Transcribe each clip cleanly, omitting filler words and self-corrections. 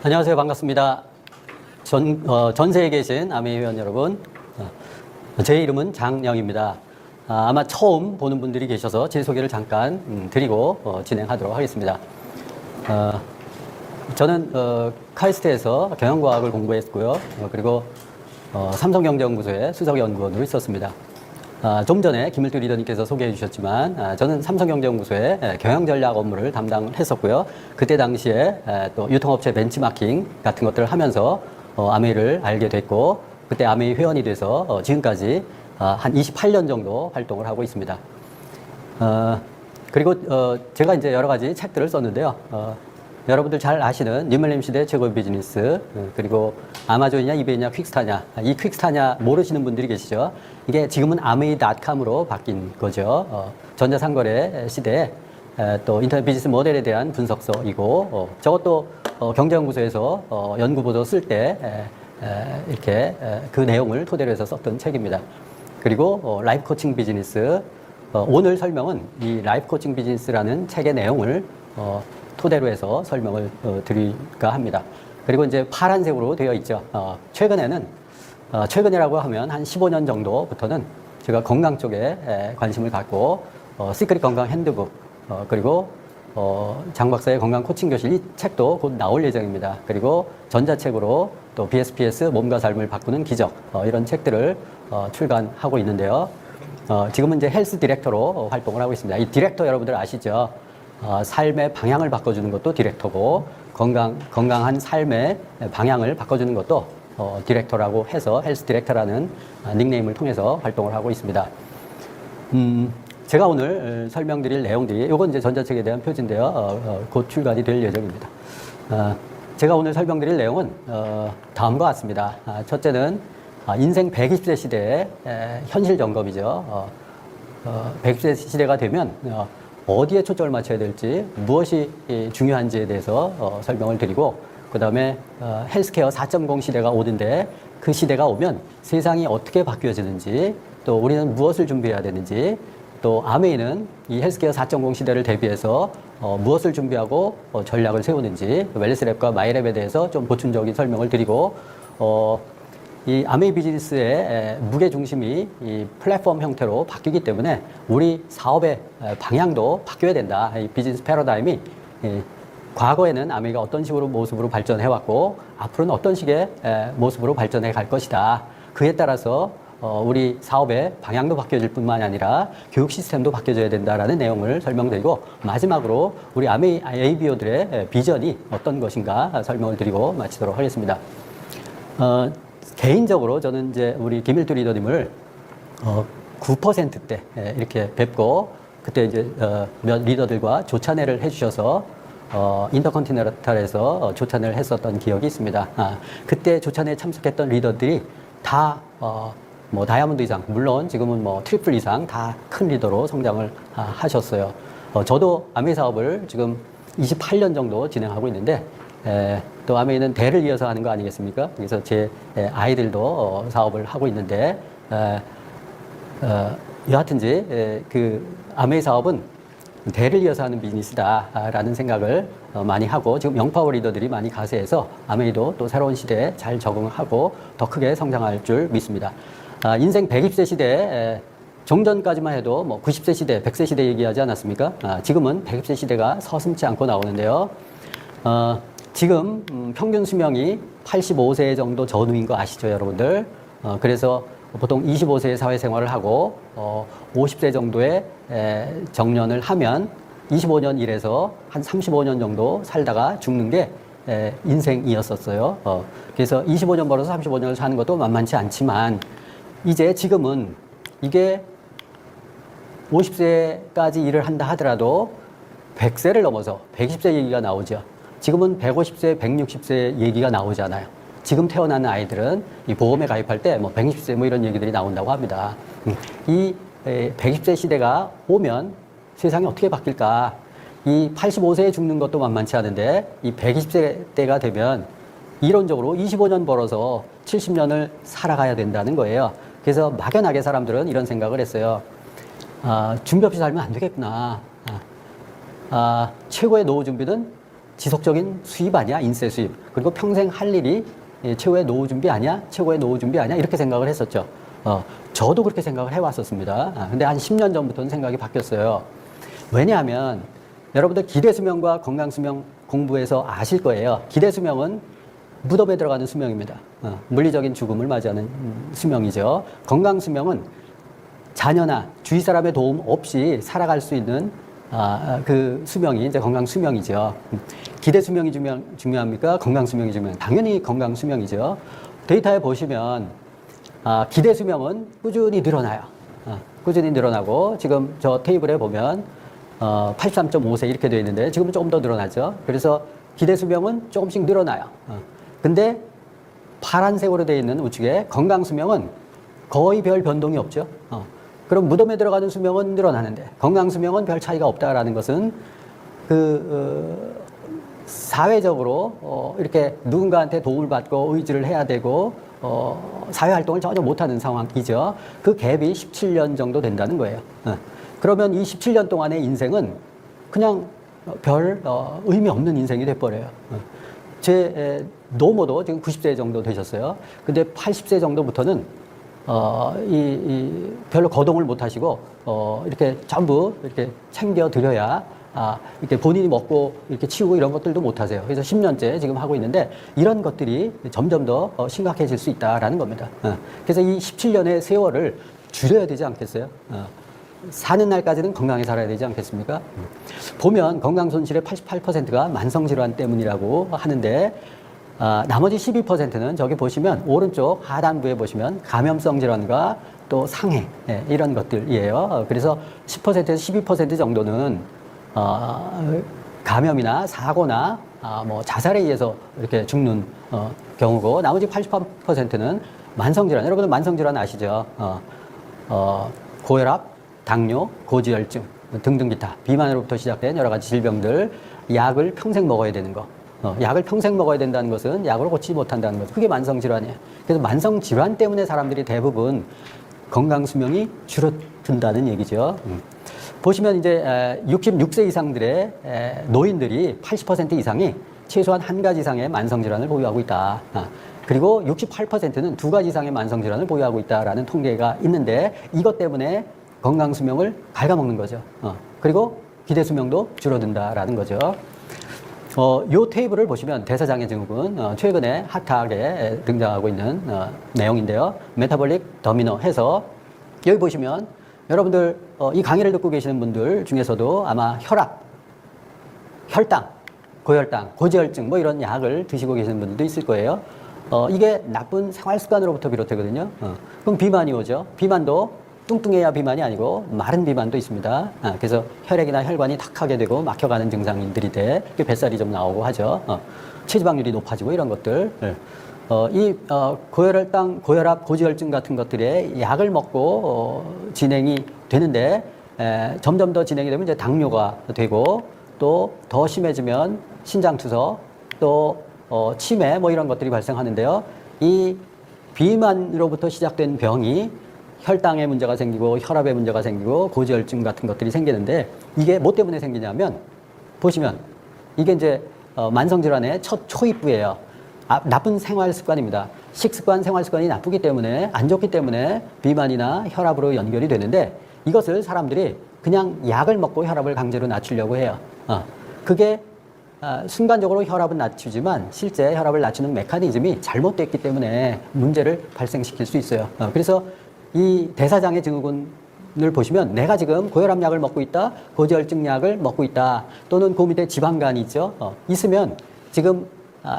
안녕하세요. 반갑습니다. 전세에 계신 아메이 회원 여러분, 제 이름은 장영입니다. 아마 처음 보는 분들이 계셔서 제 소개를 잠깐 드리고 진행하도록 하겠습니다. 저는 카이스트에서 경영과학을 공부했고요. 그리고 삼성경제연구소의 수석연구원으로 있었습니다. 좀 전에 김일두 리더님께서 소개해 주셨지만 저는 삼성경제연구소의 경영전략 업무를 담당했었고요. 그때 당시에 또 유통업체 벤치마킹 같은 것들을 하면서 아메이를 알게 됐고, 그때 아메이 회원이 돼서 지금까지 한 28년 정도 활동을 하고 있습니다. 그리고 제가 이제 여러 가지 책들을 썼는데요. 여러분들 잘 아시는 뉴밀레니엄 시대 최고의 비즈니스, 그리고 아마존이냐 이베이냐 퀵스타냐, 이 퀵스타냐 모르시는 분들이 계시죠. 이게 지금은 아메이.com으로 바뀐 거죠. 전자상거래 시대에 또 인터넷 비즈니스 모델에 대한 분석서이고, 저것도 경제연구소에서 연구보도 쓸 때 이렇게 그 내용을 토대로 해서 썼던 책입니다. 그리고 라이프 코칭 비즈니스, 오늘 설명은 이 라이프 코칭 비즈니스라는 책의 내용을 토대로 해서 설명을 드릴까 합니다. 그리고 이제 파란색으로 되어 있죠. 최근이라고 하면 한 15년 정도부터는 제가 건강 쪽에 관심을 갖고 시크릿 건강 핸드북, 그리고 장 박사의 건강 코칭 교실, 이 책도 곧 나올 예정입니다. 그리고 전자책으로 또 BSPS 몸과 삶을 바꾸는 기적, 이런 책들을 출간하고 있는데요. 지금은 이제 헬스 디렉터로 활동을 하고 있습니다. 이 디렉터 여러분들 아시죠? 삶의 방향을 바꿔주는 것도 디렉터고, 건강한 삶의 방향을 바꿔주는 것도 디렉터라고 해서 헬스 디렉터라는 닉네임을 통해서 활동을 하고 있습니다. 제가 오늘 설명드릴 내용들이, 이건 이제 전자책에 대한 표지인데요. 곧 출간이 될 예정입니다. 제가 오늘 설명드릴 내용은 다음과 같습니다. 첫째는 인생 120세 시대의 현실 점검이죠. 120세 시대가 되면 어디에 초점을 맞춰야 될지, 무엇이 중요한지에 대해서 설명을 드리고, 그 다음에 헬스케어 4.0 시대가 오는데, 그 시대가 오면 세상이 어떻게 바뀌어지는지, 또 우리는 무엇을 준비해야 되는지, 또 아메이는 이 헬스케어 4.0 시대를 대비해서 무엇을 준비하고 전략을 세우는지, 웰리스랩과 마이랩에 대해서 좀 보충적인 설명을 드리고, 이 아메이 비즈니스의 무게 중심이 이 플랫폼 형태로 바뀌기 때문에 우리 사업의 방향도 바뀌어야 된다. 이 비즈니스 패러다임이 과거에는 아메이가 어떤 식으로 모습으로 발전해 왔고, 앞으로는 어떤 식의 모습으로 발전해 갈 것이다. 그에 따라서 우리 사업의 방향도 바뀌어질 뿐만 아니라 교육 시스템도 바뀌어져야 된다라는 내용을 설명드리고, 마지막으로 우리 아메이 ABO들의 비전이 어떤 것인가 설명을 드리고 마치도록 하겠습니다. 개인적으로 저는 이제 우리 김일두 리더님을 9%때 이렇게 뵙고, 그때 이제 몇 리더들과 조찬회를 해주셔서 인터컨티넨탈에서 조찬을 했었던 기억이 있습니다. 그때 조찬회에 참석했던 리더들이 다 뭐 다이아몬드 이상, 물론 지금은 뭐 트리플 이상 다 큰 리더로 성장을 하셨어요. 저도 아메이 사업을 지금 28년 정도 진행하고 있는데, 또 아메이는 대를 이어서 하는 거 아니겠습니까? 그래서 제 아이들도 사업을 하고 있는데, 여하튼지 그 아메이 사업은 대를 이어서 하는 비즈니스다라는 생각을 많이 하고, 지금 영파워 리더들이 많이 가세해서 아메이도 또 새로운 시대에 잘 적응하고 더 크게 성장할 줄 믿습니다. 인생 120세 시대에 종전까지만 해도 뭐 90세 시대, 100세 시대 얘기하지 않았습니까? 지금은 120세 시대가 서슴지 않고 나오는데요. 지금 평균 수명이 85세 정도 전후인 거 아시죠, 여러분들? 그래서 보통 25세에 사회생활을 하고 50세 정도의 정년을 하면 25년 일해서 한 35년 정도 살다가 죽는 게 인생이었었어요. 그래서 25년 벌어서 35년을 사는 것도 만만치 않지만, 이제 지금은 이게 50세까지 일을 한다 하더라도 100세를 넘어서 120세 얘기가 나오죠. 지금은 150세, 160세 얘기가 나오잖아요. 지금 태어나는 아이들은 이 보험에 가입할 때 뭐 160세 뭐 이런 얘기들이 나온다고 합니다. 이 120세 시대가 오면 세상이 어떻게 바뀔까? 이 85세에 죽는 것도 만만치 않은데, 이 120세 때가 되면 이론적으로 25년 벌어서 70년을 살아가야 된다는 거예요. 그래서 막연하게 사람들은 이런 생각을 했어요. 준비 없이 살면 안 되겠구나. 최고의 노후 준비는 지속적인 수입 아니야? 인세 수입. 그리고 평생 할 일이 최고의 노후 준비 아니야? 최고의 노후 준비 아니야? 이렇게 생각을 했었죠. 저도 그렇게 생각을 해왔었습니다. 근데 한 10년 전부터는 생각이 바뀌었어요. 왜냐하면 여러분들 기대수명과 건강수명 공부해서 아실 거예요. 기대수명은 무덤에 들어가는 수명입니다. 물리적인 죽음을 맞이하는 수명이죠. 건강수명은 자녀나 주위 사람의 도움 없이 살아갈 수 있는 그 수명이 이제 건강수명이죠. 기대수명이 중요합니까? 건강수명이 중요합니까? 당연히 건강수명이죠. 데이터에 보시면 기대수명은 꾸준히 늘어나요. 꾸준히 늘어나고 지금 저 테이블에 보면 83.5세 이렇게 되어 있는데 지금은 조금 더 늘어나죠. 그래서 기대수명은 조금씩 늘어나요. 근데 파란색으로 되어 있는 우측에 건강수명은 거의 별 변동이 없죠. 그럼 무덤에 들어가는 수명은 늘어나는데 건강수명은 별 차이가 없다라는 것은 사회적으로 이렇게 누군가한테 도움을 받고 의지를 해야 되고 사회활동을 전혀 못하는 상황이죠. 그 갭이 17년 정도 된다는 거예요. 그러면 이 17년 동안의 인생은 그냥 별 의미 없는 인생이 돼버려요. 제 노모도 지금 90세 정도 되셨어요. 근데 80세 정도부터는 별로 거동을 못 하시고 이렇게 전부 이렇게 챙겨 드려야 이렇게 본인이 먹고 이렇게 치우고 이런 것들도 못 하세요. 그래서 10년째 지금 하고 있는데 이런 것들이 점점 더 심각해질 수 있다라는 겁니다. 그래서 이 17년의 세월을 줄여야 되지 않겠어요? 사는 날까지는 건강히 살아야 되지 않겠습니까? 보면 건강 손실의 88%가 만성질환 때문이라고 하는데 나머지 12%는 저기 보시면 오른쪽 하단부에 보시면 감염성 질환과 또 상해 이런 것들이에요. 그래서 10%에서 12% 정도는 감염이나 사고나 뭐 자살에 의해서 이렇게 죽는 경우고 나머지 88%는 만성질환. 여러분들 만성질환 아시죠? 고혈압, 당뇨, 고지혈증 등등 기타 비만으로부터 시작된 여러 가지 질병들 약을 평생 먹어야 되는 거. 약을 평생 먹어야 된다는 것은 약으로 고치지 못한다는 것. 그게 만성질환이에요. 그래서 만성질환 때문에 사람들이 대부분 건강수명이 줄어든다는 얘기죠. 보시면 이제 66세 이상들의 노인들이 80% 이상이 최소한 한 가지 이상의 만성질환을 보유하고 있다. 그리고 68%는 두 가지 이상의 만성질환을 보유하고 있다라는 통계가 있는데 이것 때문에 건강수명을 갉아먹는 거죠. 그리고 기대수명도 줄어든다라는 거죠. 요 테이블을 보시면 대사장애증후군 최근에 핫하게 등장하고 있는 내용인데요. 메타볼릭 더미노 해서 여기 보시면 여러분들 이 강의를 듣고 계시는 분들 중에서도 아마 혈압, 혈당, 고혈당, 고지혈증 뭐 이런 약을 드시고 계시는 분들도 있을 거예요. 이게 나쁜 생활 습관으로부터 비롯되거든요. 그럼 비만이 오죠. 비만도 뚱뚱해야 비만이 아니고 마른 비만도 있습니다. 그래서 혈액이나 혈관이 탁하게 되고 막혀가는 증상들인데 뱃살이 좀 나오고 하죠. 체지방률이 높아지고 이런 것들. 고혈당, 고혈압, 고지혈증 같은 것들에 약을 먹고 진행이 되는데 점점 더 진행이 되면 이제 당뇨가 되고 또 더 심해지면 신장투석 또 치매 뭐 이런 것들이 발생하는데요. 이 비만으로부터 시작된 병이 혈당에 문제가 생기고 혈압에 문제가 생기고 고지혈증 같은 것들이 생기는데 이게 뭐 때문에 생기냐면 보시면 이게 이제 만성질환의 첫 초입부예요. 나쁜 생활 습관입니다. 식습관, 생활 습관이 나쁘기 때문에 안 좋기 때문에 비만이나 혈압으로 연결이 되는데 이것을 사람들이 그냥 약을 먹고 혈압을 강제로 낮추려고 해요. 그게 순간적으로 혈압은 낮추지만 실제 혈압을 낮추는 메커니즘이 잘못됐기 때문에 문제를 발생시킬 수 있어요. 그래서 이 대사장애증후군을 보시면 내가 지금 고혈압 약을 먹고 있다, 고지혈증 약을 먹고 있다, 또는 그 밑에 지방간이 있죠. 있으면 지금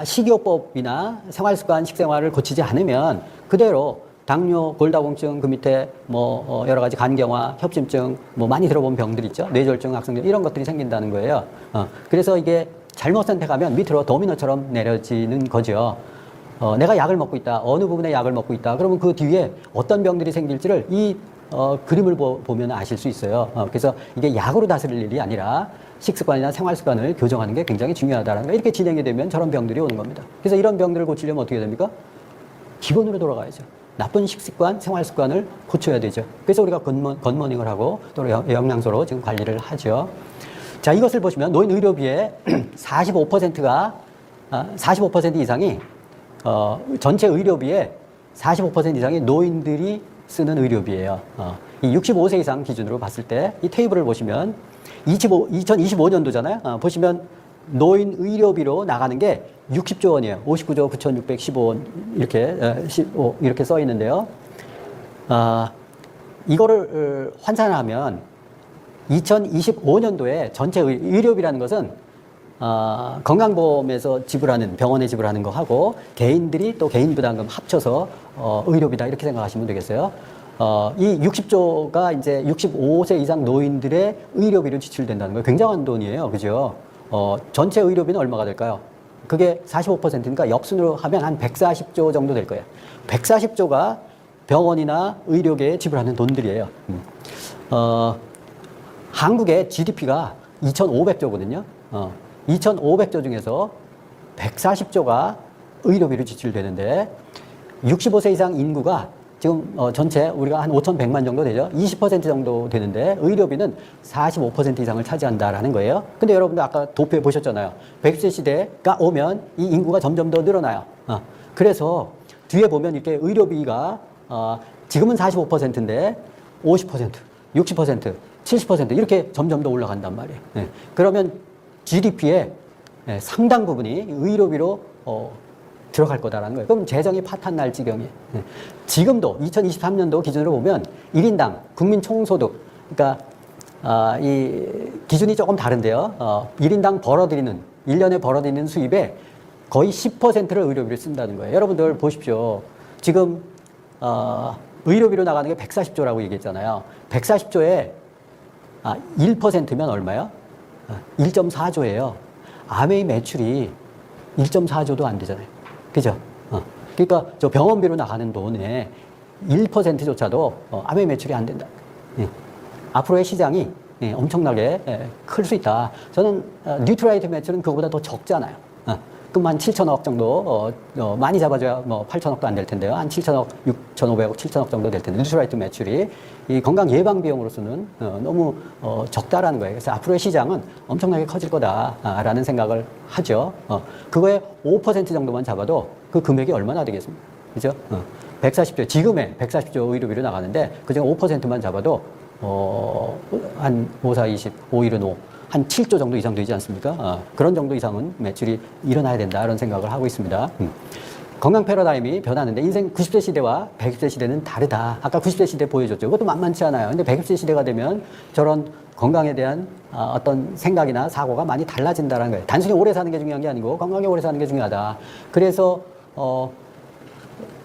식이요법이나 생활습관, 식생활을 고치지 않으면 그대로 당뇨, 골다공증, 그 밑에 뭐 여러 가지 간경화, 협심증, 뭐 많이 들어본 병들 있죠. 뇌졸중, 악성증 이런 것들이 생긴다는 거예요. 그래서 이게 잘못 선택하면 밑으로 도미노처럼 내려지는 거죠. 내가 약을 먹고 있다. 어느 부분에 약을 먹고 있다. 그러면 그 뒤에 어떤 병들이 생길지를 이 그림을 보면 아실 수 있어요. 그래서 이게 약으로 다스릴 일이 아니라 식습관이나 생활습관을 교정하는 게 굉장히 중요하다는 거. 이렇게 진행이 되면 저런 병들이 오는 겁니다. 그래서 이런 병들을 고치려면 어떻게 됩니까? 기본으로 돌아가야죠. 나쁜 식습관, 생활습관을 고쳐야 되죠. 그래서 우리가 굿모닝을 하고 또 영양소로 지금 관리를 하죠. 자, 이것을 보시면 노인 의료비의 45%가 45% 이상이 전체 의료비의 45% 이상이 노인들이 쓰는 의료비예요. 이 65세 이상 기준으로 봤을 때 이 테이블을 보시면 2025년도잖아요. 보시면 노인 의료비로 나가는 게 60조 원이에요. 59조 9,615원 이렇게 써 있는데요. 이거를 환산하면 2025년도에 전체 의료비라는 것은 건강보험에서 지불하는 병원에 지불하는 거 하고 개인들이 또 개인 부담금 합쳐서 의료비다 이렇게 생각하시면 되겠어요. 이 60조가 이제 65세 이상 노인들의 의료비로 지출된다는 거예요. 굉장한 돈이에요. 그죠? 전체 의료비는 얼마가 될까요? 그게 45%니까 역순으로 하면 한 140조 정도 될 거예요. 140조가 병원이나 의료계에 지불하는 돈들이에요. 한국의 GDP가 2,500조거든요. 2,500조 중에서 140조가 의료비로 지출되는데 65세 이상 인구가 지금 전체 우리가 한 5,100만 정도 되죠. 20% 정도 되는데 의료비는 45% 이상을 차지한다라는 거예요. 근데 여러분들 아까 도표에 보셨잖아요. 100세 시대가 오면 이 인구가 점점 더 늘어나요. 그래서 뒤에 보면 이렇게 의료비가 지금은 45%인데 50%, 60%, 70% 이렇게 점점 더 올라간단 말이에요. 네. 그러면 GDP의 상당 부분이 의료비로 들어갈 거다라는 거예요. 그럼 재정이 파탄 날 지경이에요. 네. 지금도 2023년도 기준으로 보면 1인당 국민 총소득, 그러니까 이 기준이 조금 다른데요. 1인당 벌어들이는 1년에 벌어들이는 수입의 거의 10%를 의료비를 쓴다는 거예요. 여러분들 보십시오. 지금 의료비로 나가는 게 140조라고 얘기했잖아요. 140조에 1%면 얼마요? 1.4조예요. 아메이 매출이 1.4조도 안 되잖아요. 그죠? 그러니까 저 병원비로 나가는 돈의 1%조차도 아메이 매출이 안 된다. 앞으로의 시장이 엄청나게 클 수 있다. 저는 뉴트라이트 매출은 그거보다 더 적잖아요. 그럼 한 7천억 정도, 많이 잡아줘야 뭐 8천억도 안 될 텐데요. 한 7천억, 6,500억, 7천억 정도 될 텐데, 뉴트라이트 매출이 이 건강 예방 비용으로서는 너무 적다라는 거예요. 그래서 앞으로의 시장은 엄청나게 커질 거다라는 생각을 하죠. 그거에 5% 정도만 잡아도 그 금액이 얼마나 되겠습니까? 그죠? 140조, 지금의 140조 의료비로 나가는데, 그중에 5%만 잡아도, 한 5, 4, 20, 5, 1은 5. 한 7조 정도 이상 되지 않습니까? 그런 정도 이상은 매출이 일어나야 된다 이런 생각을 하고 있습니다. 건강 패러다임이 변하는데 인생 90세 시대와 120세 시대는 다르다. 아까 90세 시대 보여줬죠. 그것도 만만치 않아요. 근데 120세 시대가 되면 저런 건강에 대한 어떤 생각이나 사고가 많이 달라진다는 거예요. 단순히 오래 사는 게 중요한 게 아니고 건강하게 오래 사는 게 중요하다. 그래서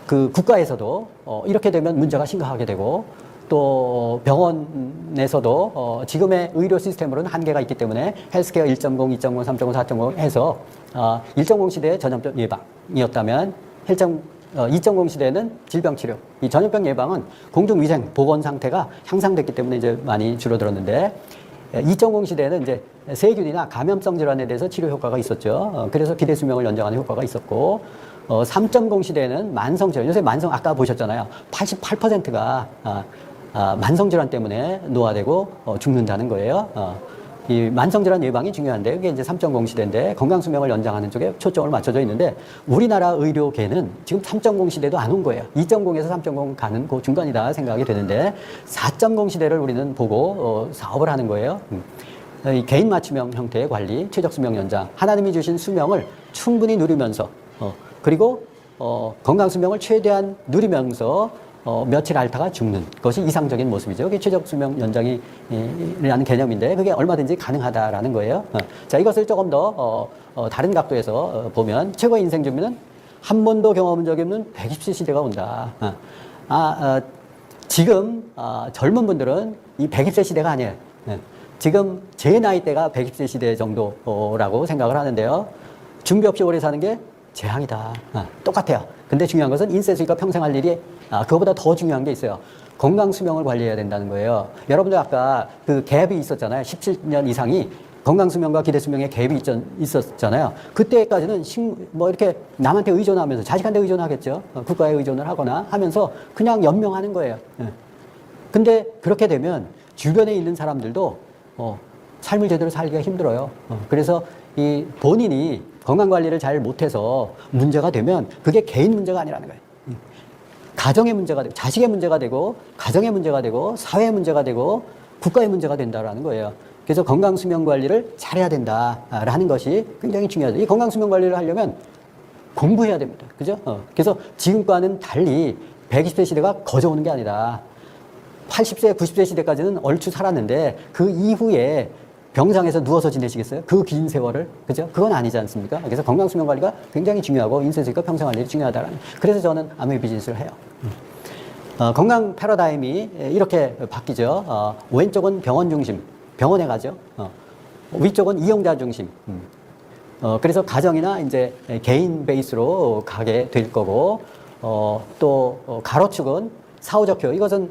그 국가에서도 이렇게 되면 문제가 심각하게 되고 또 병원에서도 지금의 의료 시스템으로는 한계가 있기 때문에 헬스케어 1.0, 2.0, 3.0, 4.0 해서 1.0 시대의 전염병 예방이었다면 2.0 시대는 질병 치료. 이 전염병 예방은 공중위생 보건 상태가 향상됐기 때문에 이제 많이 줄어들었는데 2.0 시대는 이제 세균이나 감염성 질환에 대해서 치료 효과가 있었죠. 그래서 기대 수명을 연장하는 효과가 있었고 3.0 시대에는 만성 질환. 요새 만성 아까 보셨잖아요. 88%가 만성질환 때문에 노화되고 죽는다는 거예요. 이 만성질환 예방이 중요한데 이게 이제 3.0 시대인데 건강수명을 연장하는 쪽에 초점을 맞춰져 있는데 우리나라 의료계는 지금 3.0 시대도 안 온 거예요. 2.0에서 3.0 가는 그 중간이다 생각이 되는데 4.0 시대를 우리는 보고 사업을 하는 거예요. 이 개인 맞춤형 형태의 관리, 최적 수명 연장, 하나님이 주신 수명을 충분히 누리면서 그리고 건강수명을 최대한 누리면서 며칠 앓다가 죽는 것이 이상적인 모습이죠. 그게 최적 수명 연장이라는 개념인데 그게 얼마든지 가능하다라는 거예요. 자, 이것을 조금 더 다른 각도에서 보면 최고의 인생 준비는 한 번도 경험한 적이 없는 120세 시대가 온다. 지금 젊은 분들은 이 120세 시대가 아니에요. 지금 제 나이대가 120세 시대 정도라고 생각을 하는데요. 준비 없이 오래 사는 게 재앙이다. 똑같아요. 근데 중요한 것은 인쇄수니까 평생 할 일이 그거보다 더 중요한 게 있어요. 건강 수명을 관리해야 된다는 거예요. 여러분들 아까 그 갭이 있었잖아요. 17년 이상이 건강 수명과 기대 수명의 갭이 있었잖아요. 그때까지는 뭐 이렇게 남한테 의존하면서 자식한테 의존하겠죠. 국가에 의존을 하거나 하면서 그냥 연명하는 거예요. 근데 그렇게 되면 주변에 있는 사람들도 삶을 제대로 살기가 힘들어요. 그래서 이 본인이 건강관리를 잘 못해서 문제가 되면 그게 개인 문제가 아니라는 거예요. 가정의 문제가 되고, 자식의 문제가 되고, 가정의 문제가 되고, 사회의 문제가 되고, 국가의 문제가 된다라는 거예요. 그래서 건강수명관리를 잘해야 된다라는 것이 굉장히 중요하죠. 이 건강수명관리를 하려면 공부해야 됩니다. 그죠? 그래서 지금과는 달리 120세 시대가 거저오는 게 아니라 80세, 90세 시대까지는 얼추 살았는데 그 이후에 병상에서 누워서 지내시겠어요? 그 긴 세월을? 그죠? 그건 아니지 않습니까? 그래서 건강수명관리가 굉장히 중요하고 인쇄식과 평생관리가 중요하다라는. 그래서 저는 아메 비즈니스를 해요. 건강 패러다임이 이렇게 바뀌죠. 왼쪽은 병원 중심, 병원에 가죠. 위쪽은 이용자 중심. 그래서 가정이나 이제 개인 베이스로 가게 될 거고, 또 가로축은 사후적 케어. 이것은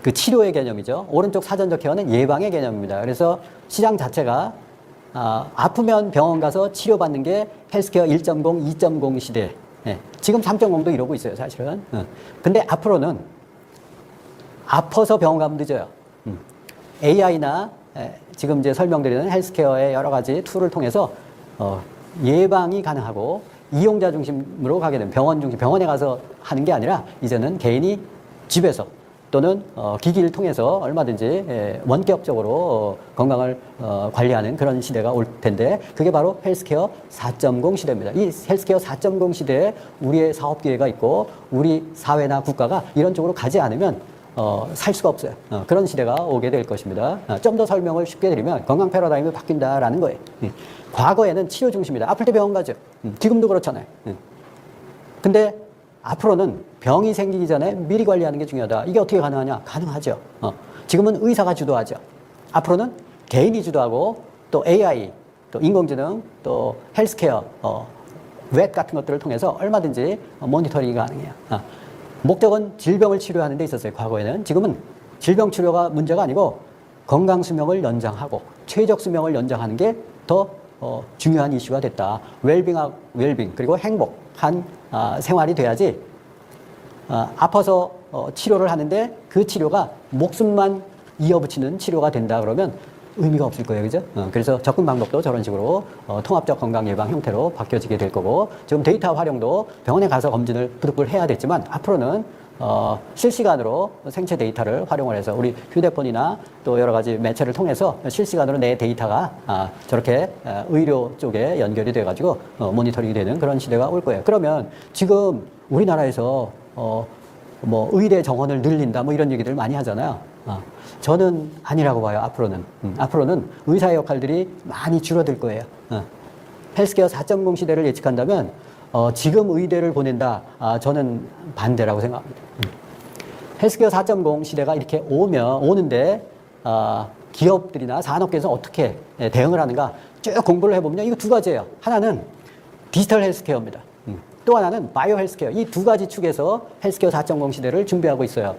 그 치료의 개념이죠. 오른쪽 사전적 케어는 예방의 개념입니다. 그래서 시장 자체가 아프면 병원 가서 치료받는 게 헬스케어 1.0, 2.0 시대. 예, 지금 3.0도 이러고 있어요, 사실은. 근데 앞으로는 아파서 병원 가면 늦어요. AI나 지금 이제 설명드리는 헬스케어의 여러 가지 툴을 통해서 예방이 가능하고 이용자 중심으로 가게 되면 병원 중심, 병원에 가서 하는 게 아니라 이제는 개인이 집에서 또는 기기를 통해서 얼마든지 원격적으로 건강을 관리하는 그런 시대가 올 텐데 그게 바로 헬스케어 4.0 시대입니다. 이 헬스케어 4.0 시대에 우리의 사업 기회가 있고 우리 사회나 국가가 이런 쪽으로 가지 않으면 살 수가 없어요. 그런 시대가 오게 될 것입니다. 좀 더 설명을 쉽게 드리면 건강 패러다임이 바뀐다라는 거예요. 과거에는 치료 중심이다. 아플 때 병원 가죠. 지금도 그렇잖아요. 근데 앞으로는 병이 생기기 전에 미리 관리하는 게 중요하다. 이게 어떻게 가능하냐? 가능하죠. 지금은 의사가 주도하죠. 앞으로는 개인이 주도하고 또 AI, 또 인공지능, 또 헬스케어, 웹 같은 것들을 통해서 얼마든지 모니터링이 가능해요. 목적은 질병을 치료하는 데 있었어요. 과거에는. 지금은 질병 치료가 문제가 아니고 건강 수명을 연장하고 최적 수명을 연장하는 게 더 중요한 이슈가 됐다. 웰빙 그리고 행복한 생활이 돼야지 아파서 치료를 하는데 그 치료가 목숨만 이어붙이는 치료가 된다 그러면 의미가 없을 거예요. 그죠? 그래서 접근 방법도 저런 식으로 통합적 건강 예방 형태로 바뀌어지게 될 거고 지금 데이터 활용도 병원에 가서 검진을 부득불 해야 됐지만 앞으로는 실시간으로 생체 데이터를 활용을 해서 우리 휴대폰이나 또 여러 가지 매체를 통해서 실시간으로 내 데이터가 저렇게 의료 쪽에 연결이 돼가지고 모니터링이 되는 그런 시대가 올 거예요. 그러면 지금 우리나라에서 뭐 의대 정원을 늘린다 뭐 이런 얘기들 많이 하잖아요. 저는 아니라고 봐요. 앞으로는 의사의 역할들이 많이 줄어들 거예요. 헬스케어 4.0 시대를 예측한다면 지금 의대를 보낸다. 저는 반대라고 생각합니다. 헬스케어 4.0 시대가 이렇게 오는데 기업들이나 산업계에서 어떻게 대응을 하는가 쭉 공부를 해보면 이거 두 가지예요. 하나는 디지털 헬스케어입니다. 또 하나는 바이오 헬스케어. 이 두 가지 축에서 헬스케어 4.0 시대를 준비하고 있어요.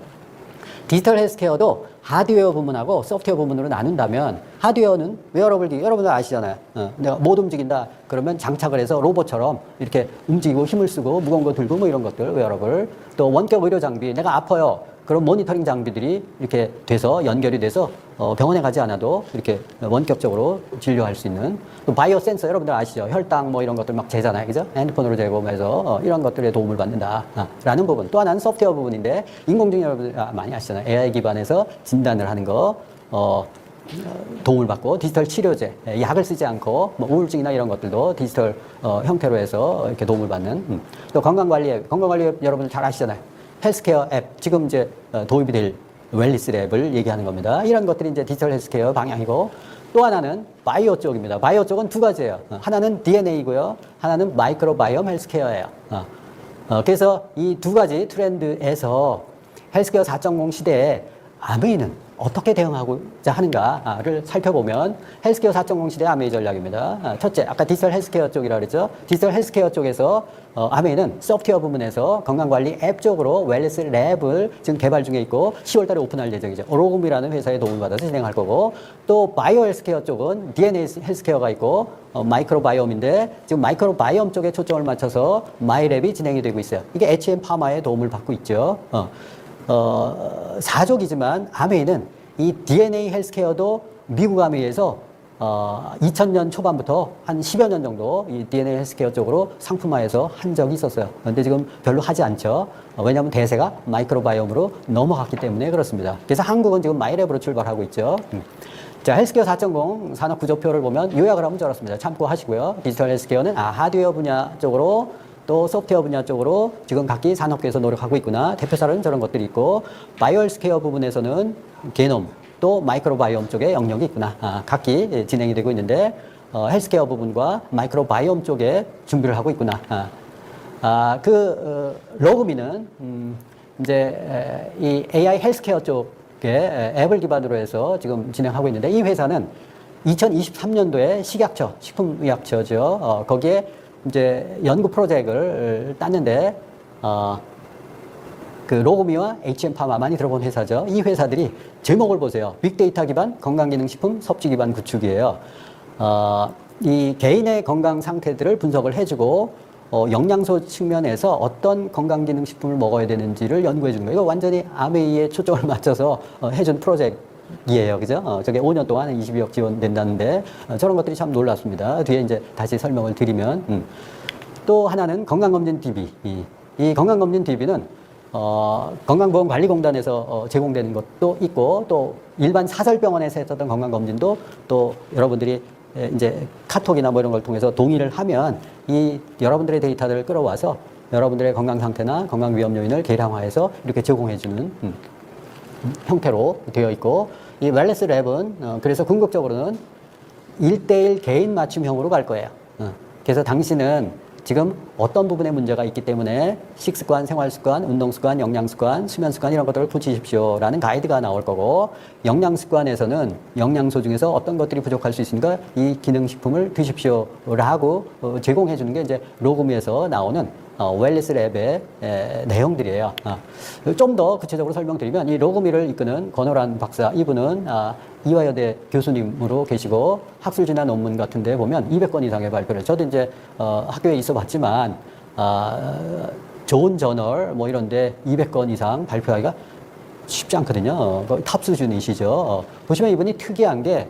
디지털 헬스케어도 하드웨어 부문하고 소프트웨어 부문으로 나눈다면 하드웨어는 웨어러블 기기 여러분들 아시잖아요. 내가 못 움직인다 그러면 장착을 해서 로봇처럼 이렇게 움직이고 힘을 쓰고 무거운 거 들고 뭐 이런 것들 웨어러블 또 원격 의료 장비 내가 아파요. 그런 모니터링 장비들이 이렇게 돼서 연결이 돼서 병원에 가지 않아도 이렇게 원격적으로 진료할 수 있는 또 바이오 센서 여러분들 아시죠? 혈당 뭐 이런 것들 막 재잖아요. 그죠? 핸드폰으로 재보면서 이런 것들에 도움을 받는다. 라는 부분. 또 하나는 소프트웨어 부분인데 인공지능 여러분들 많이 아시잖아요. AI 기반에서 진단을 하는 거 도움을 받고 디지털 치료제, 약을 쓰지 않고 뭐 우울증이나 이런 것들도 디지털 형태로 해서 이렇게 도움을 받는 또 건강관리 여러분들 잘 아시잖아요. 헬스케어 앱, 지금 이제 도입이 될 웰리스 랩을 얘기하는 겁니다. 이런 것들이 이제 디지털 헬스케어 방향이고 또 하나는 바이오 쪽입니다. 바이오 쪽은 두 가지예요. 하나는 DNA고요. 하나는 마이크로바이옴 헬스케어예요. 그래서 이 두 가지 트렌드에서 헬스케어 4.0 시대에 아메이는 어떻게 대응하고자 하는가를 살펴보면 헬스케어 4.0 시대의 아메이 전략입니다. 첫째, 아까 디지털 헬스케어 쪽이라고 그랬죠. 디지털 헬스케어 쪽에서 아메이는 소프트웨어 부문에서 건강관리 앱 쪽으로 웰리스 랩을 지금 개발 중에 있고 10월 달에 오픈할 예정이죠. 오로금이라는 회사의 도움을 받아서 진행할 거고 또 바이오 헬스케어 쪽은 DNA 헬스케어가 있고 마이크로바이옴인데 지금 마이크로바이옴 쪽에 초점을 맞춰서 마이랩이 진행이 되고 있어요. 이게 H&M 파마의 도움을 받고 있죠. 사족이지만 아메이는 이 DNA 헬스케어도 미국 아메리에서 2000년 초반부터 한 10여 년 정도 이 DNA 헬스케어 쪽으로 상품화해서 한 적이 있었어요. 그런데 지금 별로 하지 않죠. 왜냐하면 대세가 마이크로바이옴으로 넘어갔기 때문에 그렇습니다. 그래서 한국은 지금 마이랩으로 출발하고 있죠. 자, 헬스케어 4.0 산업 구조표를 보면 요약을 하면 저렇습니다. 참고하시고요. 디지털 헬스케어는 하드웨어 분야 쪽으로 또 소프트웨어 분야 쪽으로 지금 각기 산업계에서 노력하고 있구나. 대표사로는 저런 것들이 있고, 바이오 헬스케어 부분에서는 게놈, 또 마이크로바이옴 쪽에 영역이 있구나. 각기 진행이 되고 있는데, 헬스케어 부분과 마이크로바이옴 쪽에 준비를 하고 있구나. 로그미는, 이제, 이 AI 헬스케어 쪽에 앱을 기반으로 해서 지금 진행하고 있는데, 이 회사는 2023년도에 식약처, 식품의약처죠. 거기에 이제 연구 프로젝트를 땄는데, 그 로그미와 HM파마 많이 들어본 회사죠. 이 회사들이 제목을 보세요. 빅데이터 기반 건강기능식품 섭취 기반 구축이에요. 이 개인의 건강 상태들을 분석을 해주고 영양소 측면에서 어떤 건강기능식품을 먹어야 되는지를 연구해 주는 거예요. 이거 완전히 아메이에 초점을 맞춰서 해준 프로젝트이에요. 그죠? 저게 5년 동안 22억 지원된다는데 저런 것들이 참 놀랐습니다. 뒤에 이제 다시 설명을 드리면 또 하나는 건강검진 DB. 이 건강검진 DB는 건강보험관리공단에서 제공되는 것도 있고, 또 일반 사설병원에서 했었던 건강검진도 또 여러분들이 이제 카톡이나 뭐 이런 걸 통해서 동의를 하면 이 여러분들의 데이터를 끌어와서 여러분들의 건강 상태나 건강 위험 요인을 계량화해서 이렇게 제공해주는 형태로 되어 있고, 이 웰네스 랩은 그래서 궁극적으로는 1:1 개인 맞춤형으로 갈 거예요. 그래서 당신은 지금 어떤 부분에 문제가 있기 때문에 식습관, 생활습관, 운동습관, 영양습관, 수면습관 이런 것들을 고치십시오라는 가이드가 나올 거고, 영양습관에서는 영양소 중에서 어떤 것들이 부족할 수 있으니까 이 기능식품을 드십시오라고 제공해 주는 게 이제 로그미에서 나오는 웰리스 랩의 내용들이에요. 좀 더 구체적으로 설명드리면 이 로그미를 이끄는 권호란 박사, 이분은 이화여대 교수님으로 계시고 학술 진화 논문 같은 데 보면 200건 이상의 발표를, 저도 이제 학교에 있어 봤지만 좋은 저널 뭐 이런데 200건 이상 발표하기가 쉽지 않거든요. 탑 수준이시죠. 보시면 이분이 특이한 게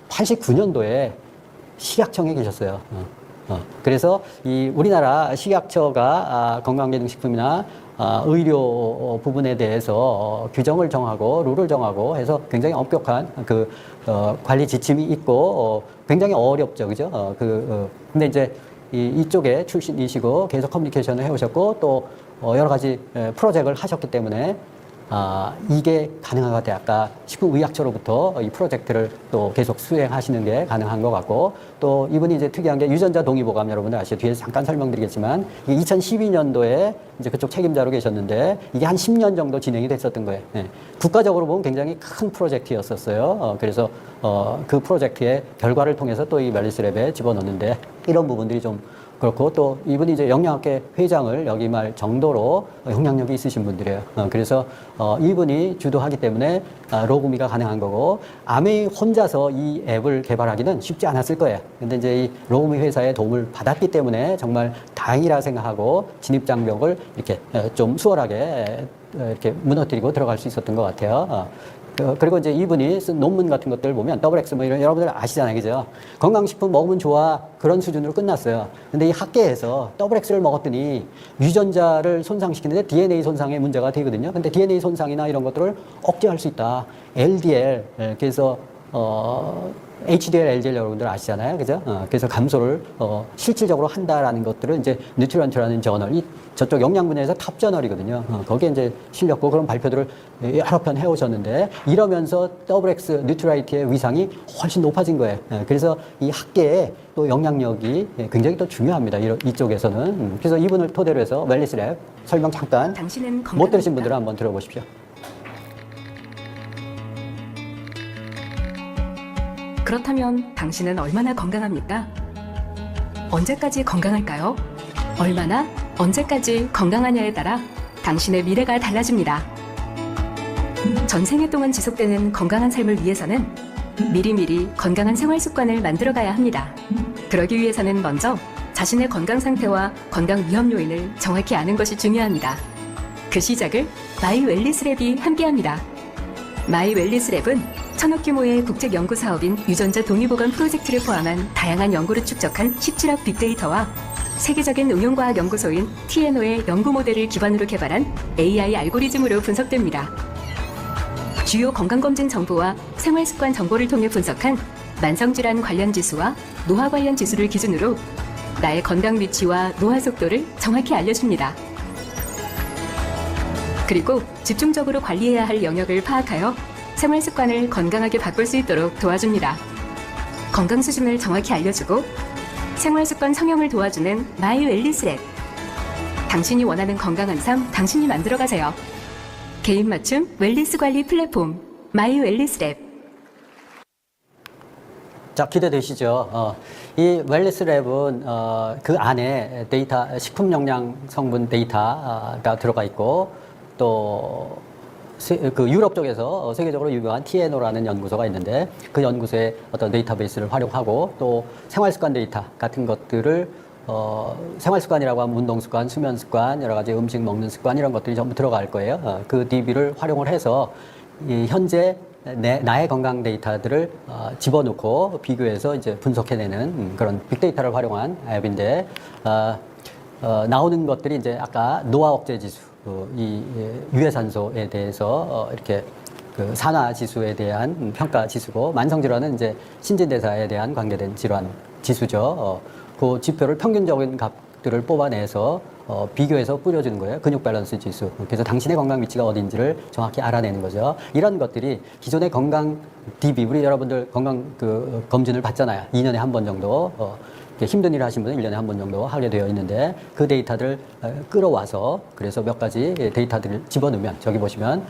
89년도에 식약청에 계셨어요. 그래서 이 우리나라 식약처가 건강기능식품이나 의료 부분에 대해서 규정을 정하고 룰을 정하고 해서 굉장히 엄격한 그 관리 지침이 있고 굉장히 어렵죠, 그죠? 근데 이제 이쪽에 출신이시고 계속 커뮤니케이션을 해오셨고 또 여러 가지 프로젝트를 하셨기 때문에 이게 가능하다. 아까 식품의약처로부터 이 프로젝트를 또 계속 수행하시는 게 가능한 것 같고, 또 이분이 이제 특이한 게 유전자 동의보감, 여러분들 아시죠? 뒤에서 잠깐 설명드리겠지만, 이게 2012년도에 이제 그쪽 책임자로 계셨는데, 이게 한 10년 정도 진행이 됐었던 거예요. 네. 국가적으로 보면 굉장히 큰 프로젝트였었어요. 그래서 그 프로젝트의 결과를 통해서 또 이 멜리스랩에 집어넣는데, 이런 부분들이 좀 그렇고, 또 이분이 이제 영양학회 회장을 역임할 정도로 영향력이 있으신 분들이에요. 그래서 이분이 주도하기 때문에 로그미가 가능한 거고, 아메이 혼자서 이 앱을 개발하기는 쉽지 않았을 거예요. 근데 이제 이 로그미 회사의 도움을 받았기 때문에 정말 다행이라 생각하고 진입장벽을 이렇게 좀 수월하게 이렇게 무너뜨리고 들어갈 수 있었던 것 같아요. 그리고 이제 이분이 쓴 논문 같은 것들 보면 더블X 뭐 이런 여러분들 아시잖아요, 그죠? 건강식품 먹으면 좋아 그런 수준으로 끝났어요. 근데 이 학계에서 더블X를 먹었더니 유전자를 손상시키는데 DNA 손상에 문제가 되거든요. 근데 DNA 손상이나 이런 것들을 억제할 수 있다. LDL 그래서 HDL, LDL 여러분들 아시잖아요, 그죠? 그래서 감소를 실질적으로 한다라는 것들을 이제 뉴트리언트라는 저널, 저쪽 영양 분야에서 탑 저널이거든요. 거기에 이제 실렸고 그런 발표들을 여러 편 해오셨는데, 이러면서 더블X 뉴트라이트의 위상이 훨씬 높아진 거예요. 그래서 이 학계에 또 영향력이 굉장히 또 중요합니다. 이쪽에서는. 그래서 이분을 토대로 해서 웰리스랩 설명 잠깐 못 들으신 분들은 한번 들어보십시오. 그렇다면 당신은 얼마나 건강합니까? 언제까지 건강할까요? 얼마나, 언제까지 건강하냐에 따라 당신의 미래가 달라집니다. 전 생애 동안 지속되는 건강한 삶을 위해서는 미리미리 건강한 생활 습관을 만들어가야 합니다. 그러기 위해서는 먼저 자신의 건강 상태와 건강 위험 요인을 정확히 아는 것이 중요합니다. 그 시작을 마이 웰리스 랩이 함께합니다. 마이 웰리스 랩은 천억 규모의 국책 연구 사업인 유전자 동의보관 프로젝트를 포함한 다양한 연구를 축적한 17억 빅데이터와 세계적인 응용과학 연구소인 TNO의 연구 모델을 기반으로 개발한 AI 알고리즘으로 분석됩니다. 주요 건강검진 정보와 생활습관 정보를 통해 분석한 만성질환 관련 지수와 노화 관련 지수를 기준으로 나의 건강 위치와 노화 속도를 정확히 알려줍니다. 그리고 집중적으로 관리해야 할 영역을 파악하여 생활 습관을 건강하게 바꿀 수 있도록 도와줍니다. 건강 수준을 정확히 알려주고 생활 습관 성형을 도와주는 마이 웰리스 랩. 당신이 원하는 건강한 삶 당신이 만들어 가세요. 개인 맞춤 웰리스 관리 플랫폼 마이 웰리스 랩. 자, 기대되시죠? 이 웰리스 랩은 그 안에 데이터, 식품 영양 성분 데이터가 들어가 있고 또 그 유럽 쪽에서 세계적으로 유명한 TNO라는 연구소가 있는데 그 연구소의 어떤 데이터베이스를 활용하고 또 생활습관 데이터 같은 것들을 생활습관이라고 하면 운동습관, 수면습관, 여러 가지 음식 먹는 습관 이런 것들이 전부 들어갈 거예요. 그 DB를 활용을 해서 이 현재 나의 건강 데이터들을 집어넣고 비교해서 이제 분석해내는 그런 빅데이터를 활용한 앱인데 나오는 것들이 이제 아까 노화 억제 지수, 이 유해산소에 대해서 이렇게 그 산화 지수에 대한 평가 지수고 만성질환은 이제 신진대사에 대한 관계된 질환 지수죠. 그 지표를 평균적인 값들을 뽑아내서 비교해서 뿌려주는 거예요. 근육 밸런스 지수. 그래서 당신의 건강 위치가 어딘지를 정확히 알아내는 거죠. 이런 것들이 기존의 건강 DB, 우리 여러분들 건강 그 검진을 받잖아요. 2년에 한 번 정도. 힘든 일을 하신 분은 1년에 한 번 정도 하게 되어 있는데 그 데이터들을 끌어와서 그래서 몇 가지 데이터들을 집어넣으면 저기 보시면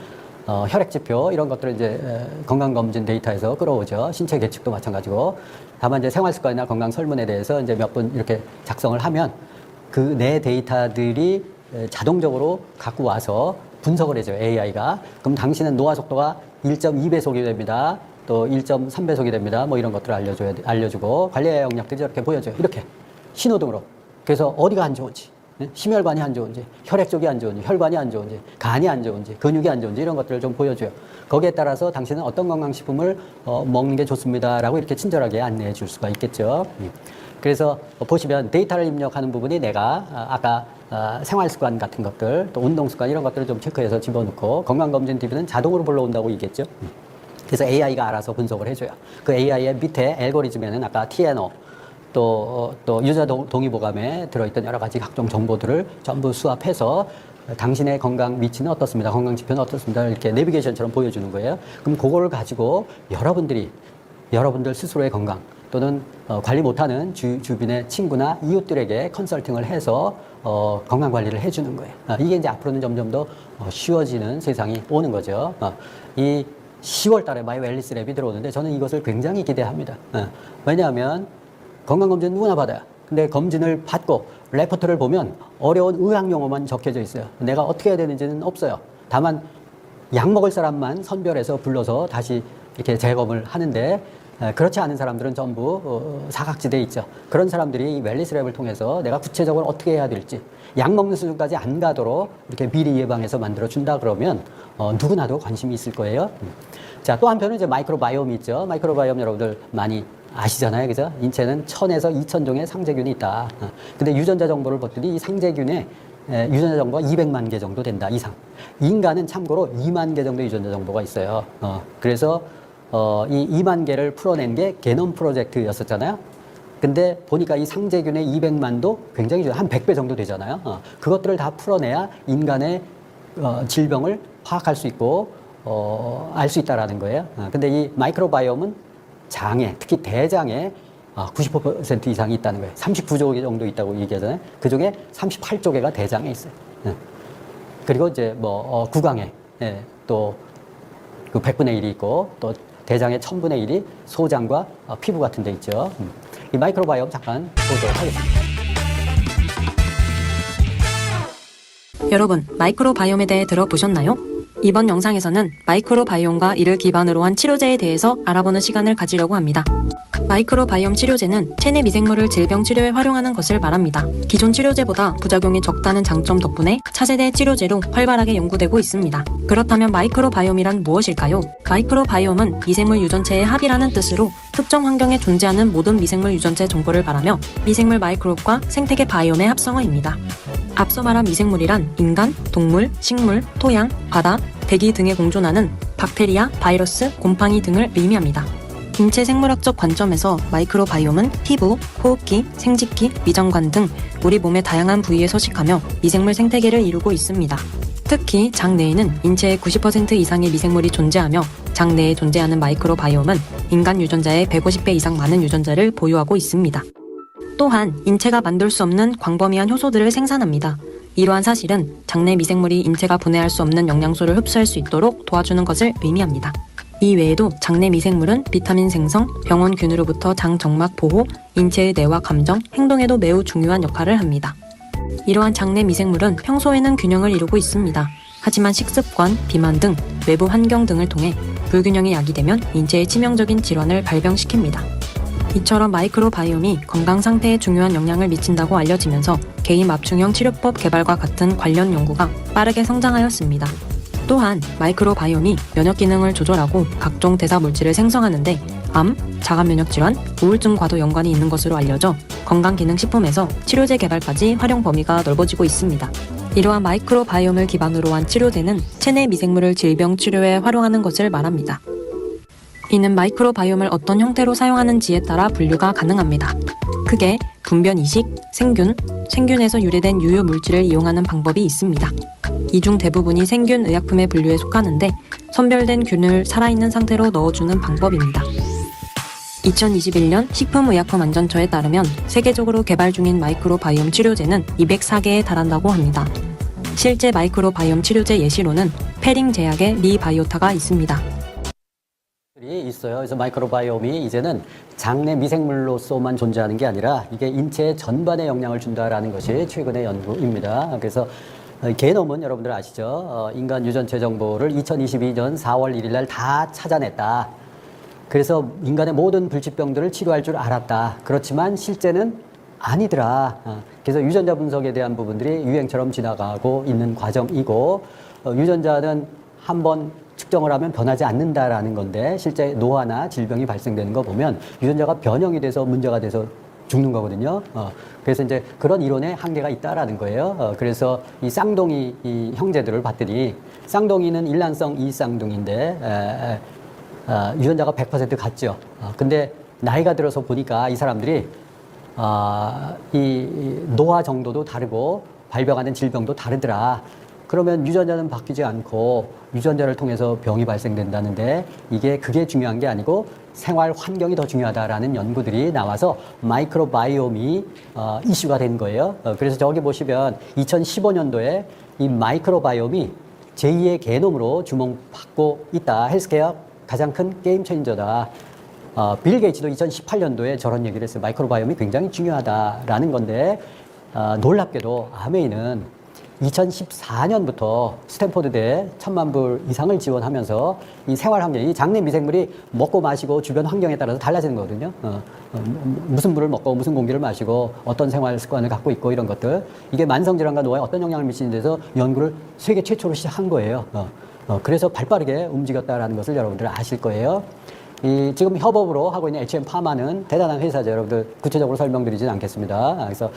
혈액지표 이런 것들을 이제 건강검진 데이터에서 끌어오죠. 신체 계측도 마찬가지고. 다만 이제 생활습관이나 건강 설문에 대해서 이제 몇 분 이렇게 작성을 하면 그 내 데이터들이 자동적으로 갖고 와서 분석을 해줘요. AI가. 그럼 당신은 노화 속도가 1.2배속이 됩니다. 또 1.3배속이 됩니다. 뭐 이런 것들을 알려주고 관리의 영역들이 이렇게 보여줘요. 이렇게 신호등으로. 그래서 어디가 안 좋은지, 심혈관이 안 좋은지, 혈액 쪽이 안 좋은지, 혈관이 안 좋은지, 간이 안 좋은지, 근육이 안 좋은지 이런 것들을 좀 보여줘요. 거기에 따라서 당신은 어떤 건강식품을 먹는 게 좋습니다라고 이렇게 친절하게 안내해 줄 수가 있겠죠. 그래서 보시면 데이터를 입력하는 부분이 내가 아까 생활습관 같은 것들, 또 운동습관 이런 것들을 좀 체크해서 집어넣고 건강검진 DB는 자동으로 불러온다고 얘기했죠. 그래서 AI가 알아서 분석을 해줘요. 그 AI의 밑에 알고리즘에는 아까 TNO 또 유저 동의보감에 들어있던 여러 가지 각종 정보들을 전부 수합해서 당신의 건강 위치는 어떻습니다. 건강 지표는 어떻습니다. 이렇게 내비게이션처럼 보여주는 거예요. 그럼 그거를 가지고 여러분들 스스로의 건강 또는 관리 못하는 주변의 친구나 이웃들에게 컨설팅을 해서 건강 관리를 해주는 거예요. 이게 이제 앞으로는 점점 더 쉬워지는 세상이 오는 거죠. 이 10월 달에 마이 웰리스 랩이 들어오는데 저는 이것을 굉장히 기대합니다. 왜냐하면 건강검진 누구나 받아요. 근데 검진을 받고 레포트를 보면 어려운 의학 용어만 적혀져 있어요. 내가 어떻게 해야 되는지는 없어요. 다만 약 먹을 사람만 선별해서 불러서 다시 이렇게 재검을 하는데 그렇지 않은 사람들은 전부 사각지대에 있죠. 그런 사람들이 이 웰리스 랩을 통해서 내가 구체적으로 어떻게 해야 될지 약 먹는 수준까지 안 가도록 이렇게 미리 예방해서 만들어준다 그러면 누구나도 관심이 있을 거예요. 자, 또 한편은 이제 마이크로바이옴이 있죠. 마이크로바이옴 여러분들 많이 아시잖아요. 그죠? 인체는 1000에서 2000종의 상재균이 있다. 근데 유전자 정보를 봤더니 이 상재균의 유전자 정보가 200만 개 정도 된다 이상. 인간은 참고로 2만 개 정도 유전자 정보가 있어요. 그래서 이 2만 개를 풀어낸 게 게놈 프로젝트였었잖아요. 근데 보니까 이 상재균의 200만도 굉장히 한 100배 정도 되잖아요. 그것들을 다 풀어내야 인간의 질병을 파악할 수 있고 알 수 있다라는 거예요. 근데 이 마이크로바이옴은 장에, 특히 대장에 90% 이상이 있다는 거예요. 39조 개 정도 있다고 얘기하잖아요. 그 중에 38조 개가 대장에 있어요. 그리고 이제 구강에 또 그 100분의 1이 있고 또 대장의 1000분의 1이 소장과 피부 같은 데 있죠. 이 마이크로바이옴 잠깐 보도록 하겠습니다. 여러분, 마이크로바이옴에 대해 들어보셨나요? 이번 영상에서는 마이크로바이옴과 이를 기반으로 한 치료제에 대해서 알아보는 시간을 가지려고 합니다. 마이크로바이옴 치료제는 체내 미생물을 질병 치료에 활용하는 것을 말합니다. 기존 치료제보다 부작용이 적다는 장점 덕분에 차세대 치료제로 활발하게 연구되고 있습니다. 그렇다면 마이크로바이옴이란 무엇일까요? 마이크로바이옴은 미생물 유전체의 합이라는 뜻으로 특정 환경에 존재하는 모든 미생물 유전체 정보를 말하며 미생물 마이크롭과 생태계 바이옴의 합성어입니다. 앞서 말한 미생물이란 인간, 동물, 식물, 토양, 바다, 대기 등에 공존하는 박테리아, 바이러스, 곰팡이 등을 의미합니다. 인체 생물학적 관점에서 마이크로바이옴은 피부, 호흡기, 생殖기, 위장관 등 우리 몸의 다양한 부위에 서식하며 미생물 생태계를 이루고 있습니다. 특히 장내에는 인체의 90% 이상의 미생물이 존재하며 장내에 존재하는 마이크로바이옴은 인간 유전자의 150배 이상 많은 유전자를 보유하고 있습니다. 또한 인체가 만들 수 없는 광범위한 효소들을 생산합니다. 이러한 사실은 장내 미생물이 인체가 분해할 수 없는 영양소를 흡수할 수 있도록 도와주는 것을 의미합니다. 이 외에도 장내 미생물은 비타민 생성, 병원균으로부터 장 정막 보호, 인체의 뇌와 감정, 행동에도 매우 중요한 역할을 합니다. 이러한 장내 미생물은 평소에는 균형을 이루고 있습니다. 하지만 식습관, 비만 등 외부 환경 등을 통해 불균형이 야기되면 인체에 치명적인 질환을 발병시킵니다. 이처럼 마이크로바이옴이 건강 상태에 중요한 영향을 미친다고 알려지면서 개인 맞춤형 치료법 개발과 같은 관련 연구가 빠르게 성장하였습니다. 또한 마이크로바이옴이 면역 기능을 조절하고 각종 대사 물질을 생성하는데 암, 자가 면역 질환, 우울증과도 연관이 있는 것으로 알려져 건강기능식품에서 치료제 개발까지 활용 범위가 넓어지고 있습니다. 이러한 마이크로바이옴을 기반으로 한 치료제는 체내 미생물을 질병 치료에 활용하는 것을 말합니다. 이는 마이크로바이옴을 어떤 형태로 사용하는지에 따라 분류가 가능합니다. 크게 분변 이식, 생균, 생균에서 유래된 유효 물질을 이용하는 방법이 있습니다. 이 중 대부분이 생균 의약품의 분류에 속하는데 선별된 균을 살아있는 상태로 넣어주는 방법입니다. 2021년 식품의약품안전처에 따르면 세계적으로 개발 중인 마이크로바이옴 치료제는 204개에 달한다고 합니다. 실제 마이크로바이옴 치료제 예시로는 페링 제약의 리바이오타가 있습니다. 있어요. 그래서 마이크로바이옴이 이제는 장내 미생물로서만 존재하는 게 아니라 이게 인체 전반에 영향을 준다라는 것이 최근의 연구입니다. 그래서 게놈은 여러분들 아시죠? 인간 유전체 정보를 2022년 4월 1일 날 다 찾아냈다. 그래서 인간의 모든 불치병들을 치료할 줄 알았다. 그렇지만 실제는 아니더라. 그래서 유전자 분석에 대한 부분들이 유행처럼 지나가고 있는 과정이고, 유전자는 한번 측정을 하면 변하지 않는다라는 건데, 실제 노화나 질병이 발생되는 거 보면 유전자가 변형이 돼서 문제가 돼서 죽는 거거든요. 그래서 이제 그런 이론에 한계가 있다라는 거예요. 그래서 이 쌍둥이 이 형제들을 봤더니, 쌍둥이는 일란성 이쌍둥이인데 유전자가 100% 같죠. 근데 나이가 들어서 보니까 이 사람들이 이 노화 정도도 다르고 발병하는 질병도 다르더라. 그러면 유전자는 바뀌지 않고 유전자를 통해서 병이 발생된다는데 그게 중요한 게 아니고 생활 환경이 더 중요하다라는 연구들이 나와서 마이크로바이옴이 이슈가 된 거예요. 그래서 저기 보시면 2015년도에 이 마이크로바이옴이 제2의 게놈으로 주목받고 있다. 헬스케어 가장 큰 게임 체인저다. 빌 게이츠도 2018년도에 저런 얘기를 했어요. 마이크로바이옴이 굉장히 중요하다라는 건데, 놀랍게도 아메이는 2014년부터 스탠포드대에 1,000만 불 이상을 지원하면서 이 생활 환경, 이 장내 미생물이 먹고 마시고 주변 환경에 따라서 달라지는 거거든요. 무슨 물을 먹고 무슨 공기를 마시고 어떤 생활 습관을 갖고 있고 이런 것들, 이게 만성질환과 노화에 어떤 영향을 미치는 데서 연구를 세계 최초로 시작한 거예요. 그래서 발빠르게 움직였다라는 것을 여러분들 아실 거예요. 지금 협업으로 하고 있는 H&M 파마는 대단한 회사죠. 여러분들 구체적으로 설명드리진 않겠습니다. 그래서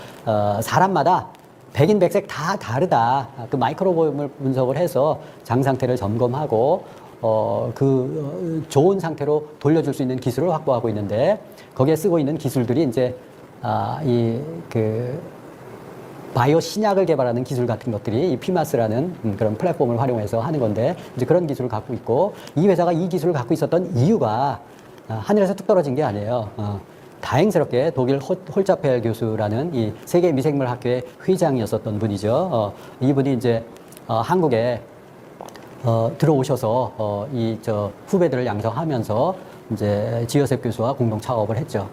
사람마다 백인 백색 다 다르다. 그 마이크로바이옴을 분석을 해서 장 상태를 점검하고 좋은 상태로 돌려줄 수 있는 기술을 확보하고 있는데, 거기에 쓰고 있는 기술들이 이제 바이오 신약을 개발하는 기술 같은 것들이 이 피마스라는 그런 플랫폼을 활용해서 하는 건데, 이제 그런 기술을 갖고 있고, 이 회사가 이 기술을 갖고 있었던 이유가 하늘에서 뚝 떨어진 게 아니에요. 다행스럽게 독일 홀자펠 교수라는 이 세계 미생물 학교의 회장이었었던 분이죠. 이분이 이제 한국에 들어오셔서 후배들을 양성하면서 이제 지어셉 교수와 공동 창업을 했죠.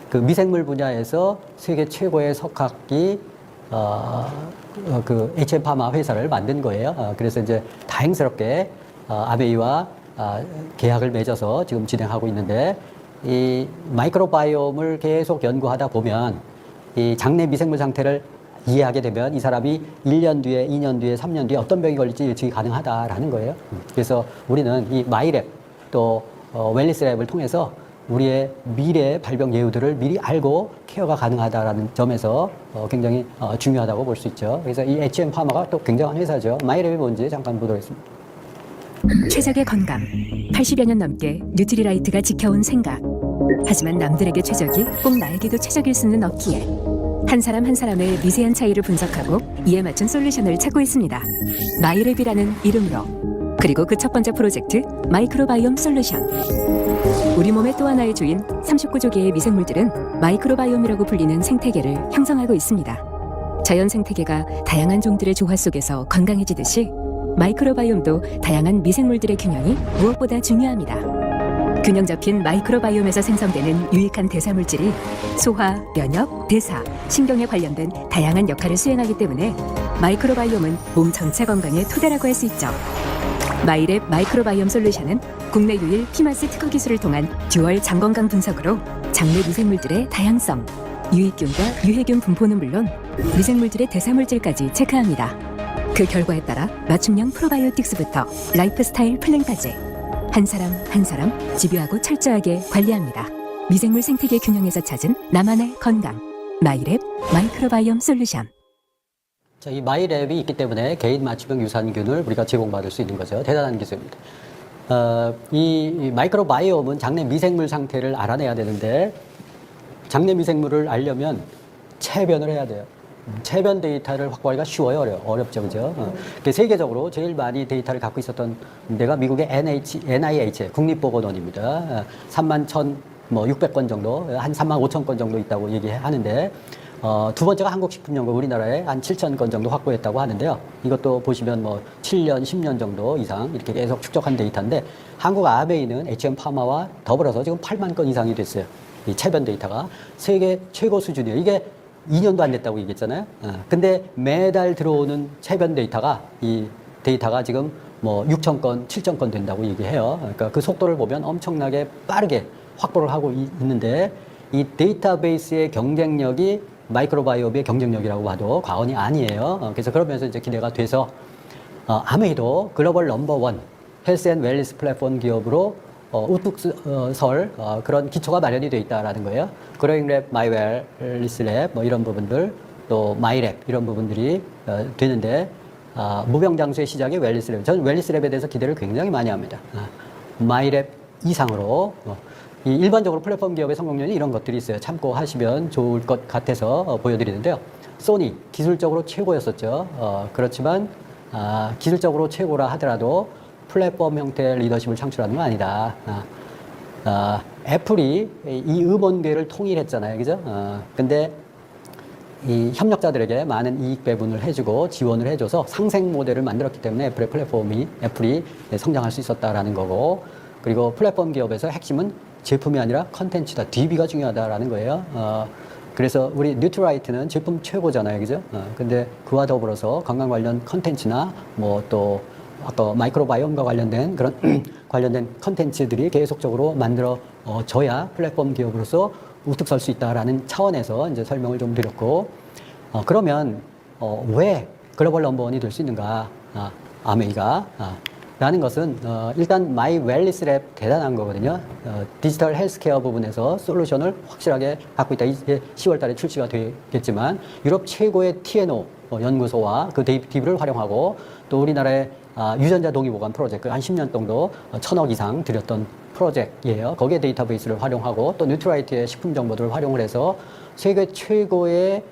그 미생물 분야에서 세계 최고의 석학이 그 HM 파마 회사를 만든 거예요. 그래서 이제 다행스럽게 아베이와 계약을 맺어서 지금 진행하고 있는데, 이 마이크로바이옴을 계속 연구하다 보면 이 장내 미생물 상태를 이해하게 되면 이 사람이 1년 뒤에, 2년 뒤에, 3년 뒤에 어떤 병이 걸릴지 예측이 가능하다라는 거예요. 그래서 우리는 이 마이랩 또 웰리스랩을 통해서 우리의 미래 발병 예후들을 미리 알고 케어가 가능하다라는 점에서 굉장히 중요하다고 볼 수 있죠. 그래서 이 HM 파마가 또 굉장한 회사죠. 마이랩이 뭔지 잠깐 보도록 하겠습니다. 최적의 건강. 80여 년 넘게 뉴트리라이트가 지켜온 생각. 하지만 남들에게 최적이 꼭 나에게도 최적일 수는 없기에 한 사람 한 사람의 미세한 차이를 분석하고 이에 맞춘 솔루션을 찾고 있습니다. 마이랩이라는 이름으로. 그리고 그 첫 번째 프로젝트 마이크로바이옴 솔루션. 우리 몸의 또 하나의 주인 39조 개의 미생물들은 마이크로바이옴이라고 불리는 생태계를 형성하고 있습니다. 자연 생태계가 다양한 종들의 조화 속에서 건강해지듯이 마이크로바이옴도 다양한 미생물들의 균형이 무엇보다 중요합니다. 균형 잡힌 마이크로바이옴에서 생성되는 유익한 대사물질이 소화, 면역, 대사, 신경에 관련된 다양한 역할을 수행하기 때문에 마이크로바이옴은 몸 전체 건강의 토대라고 할 수 있죠. 마이랩 마이크로바이옴 솔루션은 국내 유일 피마스 특허 기술을 통한 듀얼 장건강 분석으로 장내 미생물들의 다양성, 유익균과 유해균 분포는 물론 미생물들의 대사물질까지 체크합니다. 그 결과에 따라 맞춤형 프로바이오틱스부터 라이프스타일 플랜까지 한 사람 한 사람 집요하고 철저하게 관리합니다. 미생물 생태계 균형에서 찾은 나만의 건강. 마이랩 마이크로바이옴 솔루션. 자, 이 마이랩이 있기 때문에 개인 맞춤형 유산균을 우리가 제공받을 수 있는 거죠. 대단한 기술입니다. 이 마이크로바이옴은 장내 미생물 상태를 알아내야 되는데, 장내 미생물을 알려면 체변을 해야 돼요. 체변 데이터를 확보하기가 쉬워요, 어렵죠, 그죠? 세계적으로 제일 많이 데이터를 갖고 있었던 데가 미국의 NIH, 국립보건원입니다. 31,600건 정도, 한 35,000건 정도 있다고 얘기하는데, 두 번째가 한국식품연구원, 우리나라에 한 7,000건 정도 확보했다고 하는데요. 이것도 보시면 7년, 10년 정도 이상 이렇게 계속 축적한 데이터인데, 한국 아베이는 HM 파마와 더불어서 지금 8만 건 이상이 됐어요. 이 체변 데이터가 세계 최고 수준이에요. 이게 2년도 안 됐다고 얘기했잖아요. 근데 매달 들어오는 체변 데이터가, 이 데이터가 지금 6,000건, 7,000건 된다고 얘기해요. 그러니까 그 속도를 보면 엄청나게 빠르게 확보를 하고 있는데, 이 데이터베이스의 경쟁력이 마이크로바이옴의 경쟁력이라고 봐도 과언이 아니에요. 그래서 그러면서 이제 기대가 돼서 아메이도 글로벌 넘버원 헬스 앤 웰니스 플랫폼 기업으로 우뚝 설 그런 기초가 마련이 되어 있다라는 거예요. 그로잉랩, 마이웰리스랩 이런 부분들, 또 마이랩 이런 부분들이 되는데, 무병장수의 시작이 웰리스랩. 저는 웰리스랩에 대해서 기대를 굉장히 많이 합니다. 마이랩 이상으로 이 일반적으로 플랫폼 기업의 성공률이 이런 것들이 있어요. 참고하시면 좋을 것 같아서 보여드리는데요. 소니 기술적으로 최고였었죠. 그렇지만 기술적으로 최고라 하더라도 플랫폼 형태의 리더십을 창출하는 건 아니다. 애플이 이 음원계를 통일했잖아요, 그죠? 근데 이 협력자들에게 많은 이익 배분을 해주고 지원을 해줘서 상생 모델을 만들었기 때문에 애플이 성장할 수 있었다라는 거고, 그리고 플랫폼 기업에서 핵심은 제품이 아니라 컨텐츠다. DB가 중요하다라는 거예요. 그래서 우리 뉴트라이트는 제품 최고잖아요, 그죠? 근데 그와 더불어서 건강 관련 컨텐츠나 또 아까 마이크로바이옴과 관련된 그런 관련된 컨텐츠들이 계속적으로 만들어져야 플랫폼 기업으로서 우뚝 설 수 있다라는 차원에서 이제 설명을 좀 드렸고, 그러면 왜 글로벌 넘버원이 될 수 있는가? 아메이가 라는 것은 일단 마이 웰리스랩 대단한 거거든요. 디지털 헬스케어 부분에서 솔루션을 확실하게 갖고 있다. 이제 10월 달에 출시가 되겠지만, 유럽 최고의 TNO 연구소와 그 DB를 활용하고, 또 우리나라의 유전자 동의 보관 프로젝트 한 10년 정도 1,000억 이상 들였던 프로젝트예요. 거기에 데이터베이스를 활용하고, 또 뉴트라이트의 식품 정보들을 활용을 해서 세계 최고의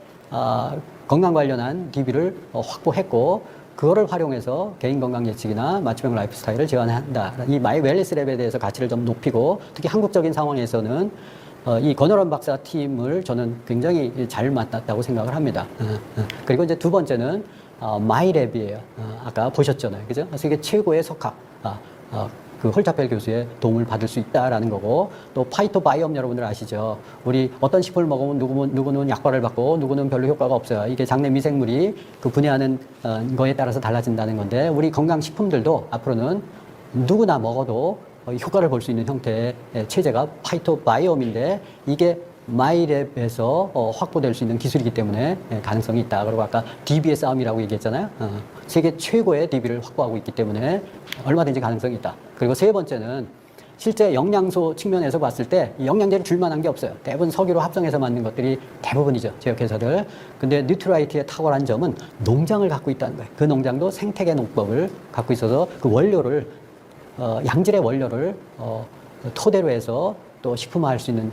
건강 관련한 DB를 확보했고, 그거를 활용해서 개인 건강 예측이나 맞춤형 라이프 스타일을 제안한다. 이 마이 웰리스랩에 대해서 가치를 좀 높이고, 특히 한국적인 상황에서는 이 권호람 박사 팀을 저는 굉장히 잘 만났다고 생각을 합니다. 그리고 이제 두 번째는 마이랩이에요. 아까 보셨잖아요, 그죠? 세계 최고의 석학, 그 홀차펠 교수의 도움을 받을 수 있다라는 거고, 또 파이토바이옴 여러분들 아시죠? 우리 어떤 식품을 먹으면 누구는 약발을 받고 누구는 별로 효과가 없어요. 이게 장내 미생물이 그 분해하는 거에 따라서 달라진다는 건데, 우리 건강식품들도 앞으로는 누구나 먹어도 효과를 볼 수 있는 형태의 체제가 파이토바이옴인데, 이게 마이랩에서 확보될 수 있는 기술이기 때문에 가능성이 있다. 그리고 아까 DB의 싸움이라고 얘기했잖아요. 세계 최고의 DB를 확보하고 있기 때문에 얼마든지 가능성이 있다. 그리고 세 번째는 실제 영양소 측면에서 봤을 때 영양제를 줄 만한 게 없어요. 대부분 석유로 합성해서 만든 것들이 대부분이죠. 제약회사들. 근데 뉴트라이트의 탁월한 점은 농장을 갖고 있다는 거예요. 그 농장도 생태계 농법을 갖고 있어서 그 원료를 양질의 원료를 토대로 해서 또 식품화할 수 있는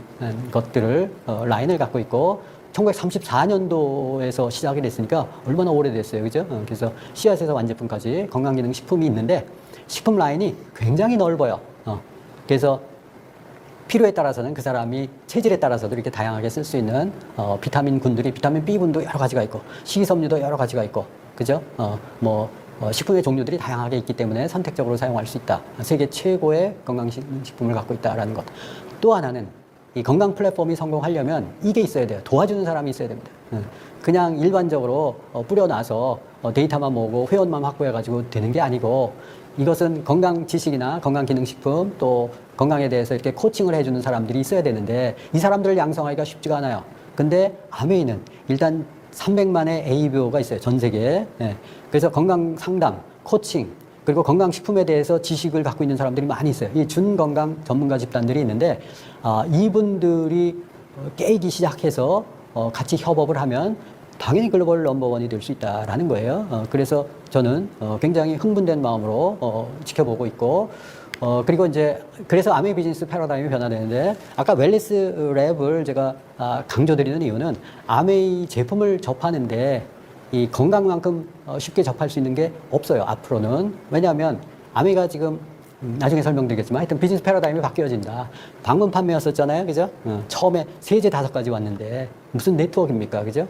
것들을 라인을 갖고 있고, 1934년도에서 시작이 됐으니까 얼마나 오래됐어요, 그죠? 그래서 씨앗에서 완제품까지 건강기능식품이 있는데, 식품 라인이 굉장히 넓어요. 그래서 필요에 따라서는 그 사람이 체질에 따라서도 이렇게 다양하게 쓸 수 있는 비타민 군들이, 비타민 B군도 여러 가지가 있고, 식이섬유도 여러 가지가 있고, 그죠? 식품의 종류들이 다양하게 있기 때문에 선택적으로 사용할 수 있다. 세계 최고의 건강식품을 갖고 있다라는 것. 또 하나는 이 건강 플랫폼이 성공하려면 이게 있어야 돼요. 도와주는 사람이 있어야 됩니다. 그냥 일반적으로 뿌려놔서 데이터만 모으고 회원만 확보해가지고 되는 게 아니고, 이것은 건강 지식이나 건강 기능식품 또 건강에 대해서 이렇게 코칭을 해주는 사람들이 있어야 되는데, 이 사람들을 양성하기가 쉽지가 않아요. 근데 아메이는 일단 300만의 ABO가 있어요, 전 세계에. 그래서 건강 상담, 코칭, 그리고 건강식품에 대해서 지식을 갖고 있는 사람들이 많이 있어요. 이 준건강 전문가 집단들이 있는데, 이분들이 깨기 시작해서 같이 협업을 하면 당연히 글로벌 넘버원이 될 수 있다라는 거예요. 그래서 저는 굉장히 흥분된 마음으로 지켜보고 있고, 그리고 이제 그래서 아메이 비즈니스 패러다임이 변화되는데, 아까 웰리스 랩을 제가 강조드리는 이유는 아메이 제품을 접하는데 이 건강만큼 쉽게 접할 수 있는 게 없어요, 앞으로는. 왜냐하면 아메이가 지금 나중에 설명드리겠지만 하여튼 비즈니스 패러다임이 바뀌어진다. 방문 판매였었잖아요, 그죠? 처음에 세제 5가지 왔는데 무슨 네트워크입니까, 그죠?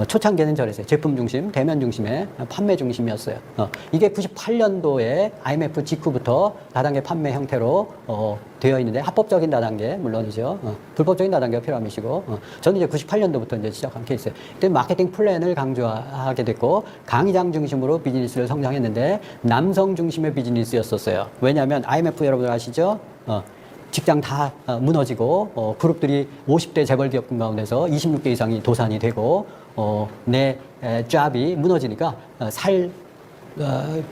초창기에는 저랬어요. 제품 중심, 대면 중심의 판매 중심이었어요. 이게 98년도에 IMF 직후부터 다단계 판매 형태로 되어 있는데, 합법적인 다단계 물론이죠. 불법적인 다단계가 필요함이시고, 저는 이제 98년도부터 이제 시작한 케이스예요. 그때 마케팅 플랜을 강조하게 됐고, 강의장 중심으로 비즈니스를 성장했는데 남성 중심의 비즈니스였었어요. 왜냐하면 IMF 여러분 아시죠? 직장 다 무너지고, 그룹들이 50대 재벌 기업군 가운데서 26개 이상이 도산이 되고, 내 잡이 무너지니까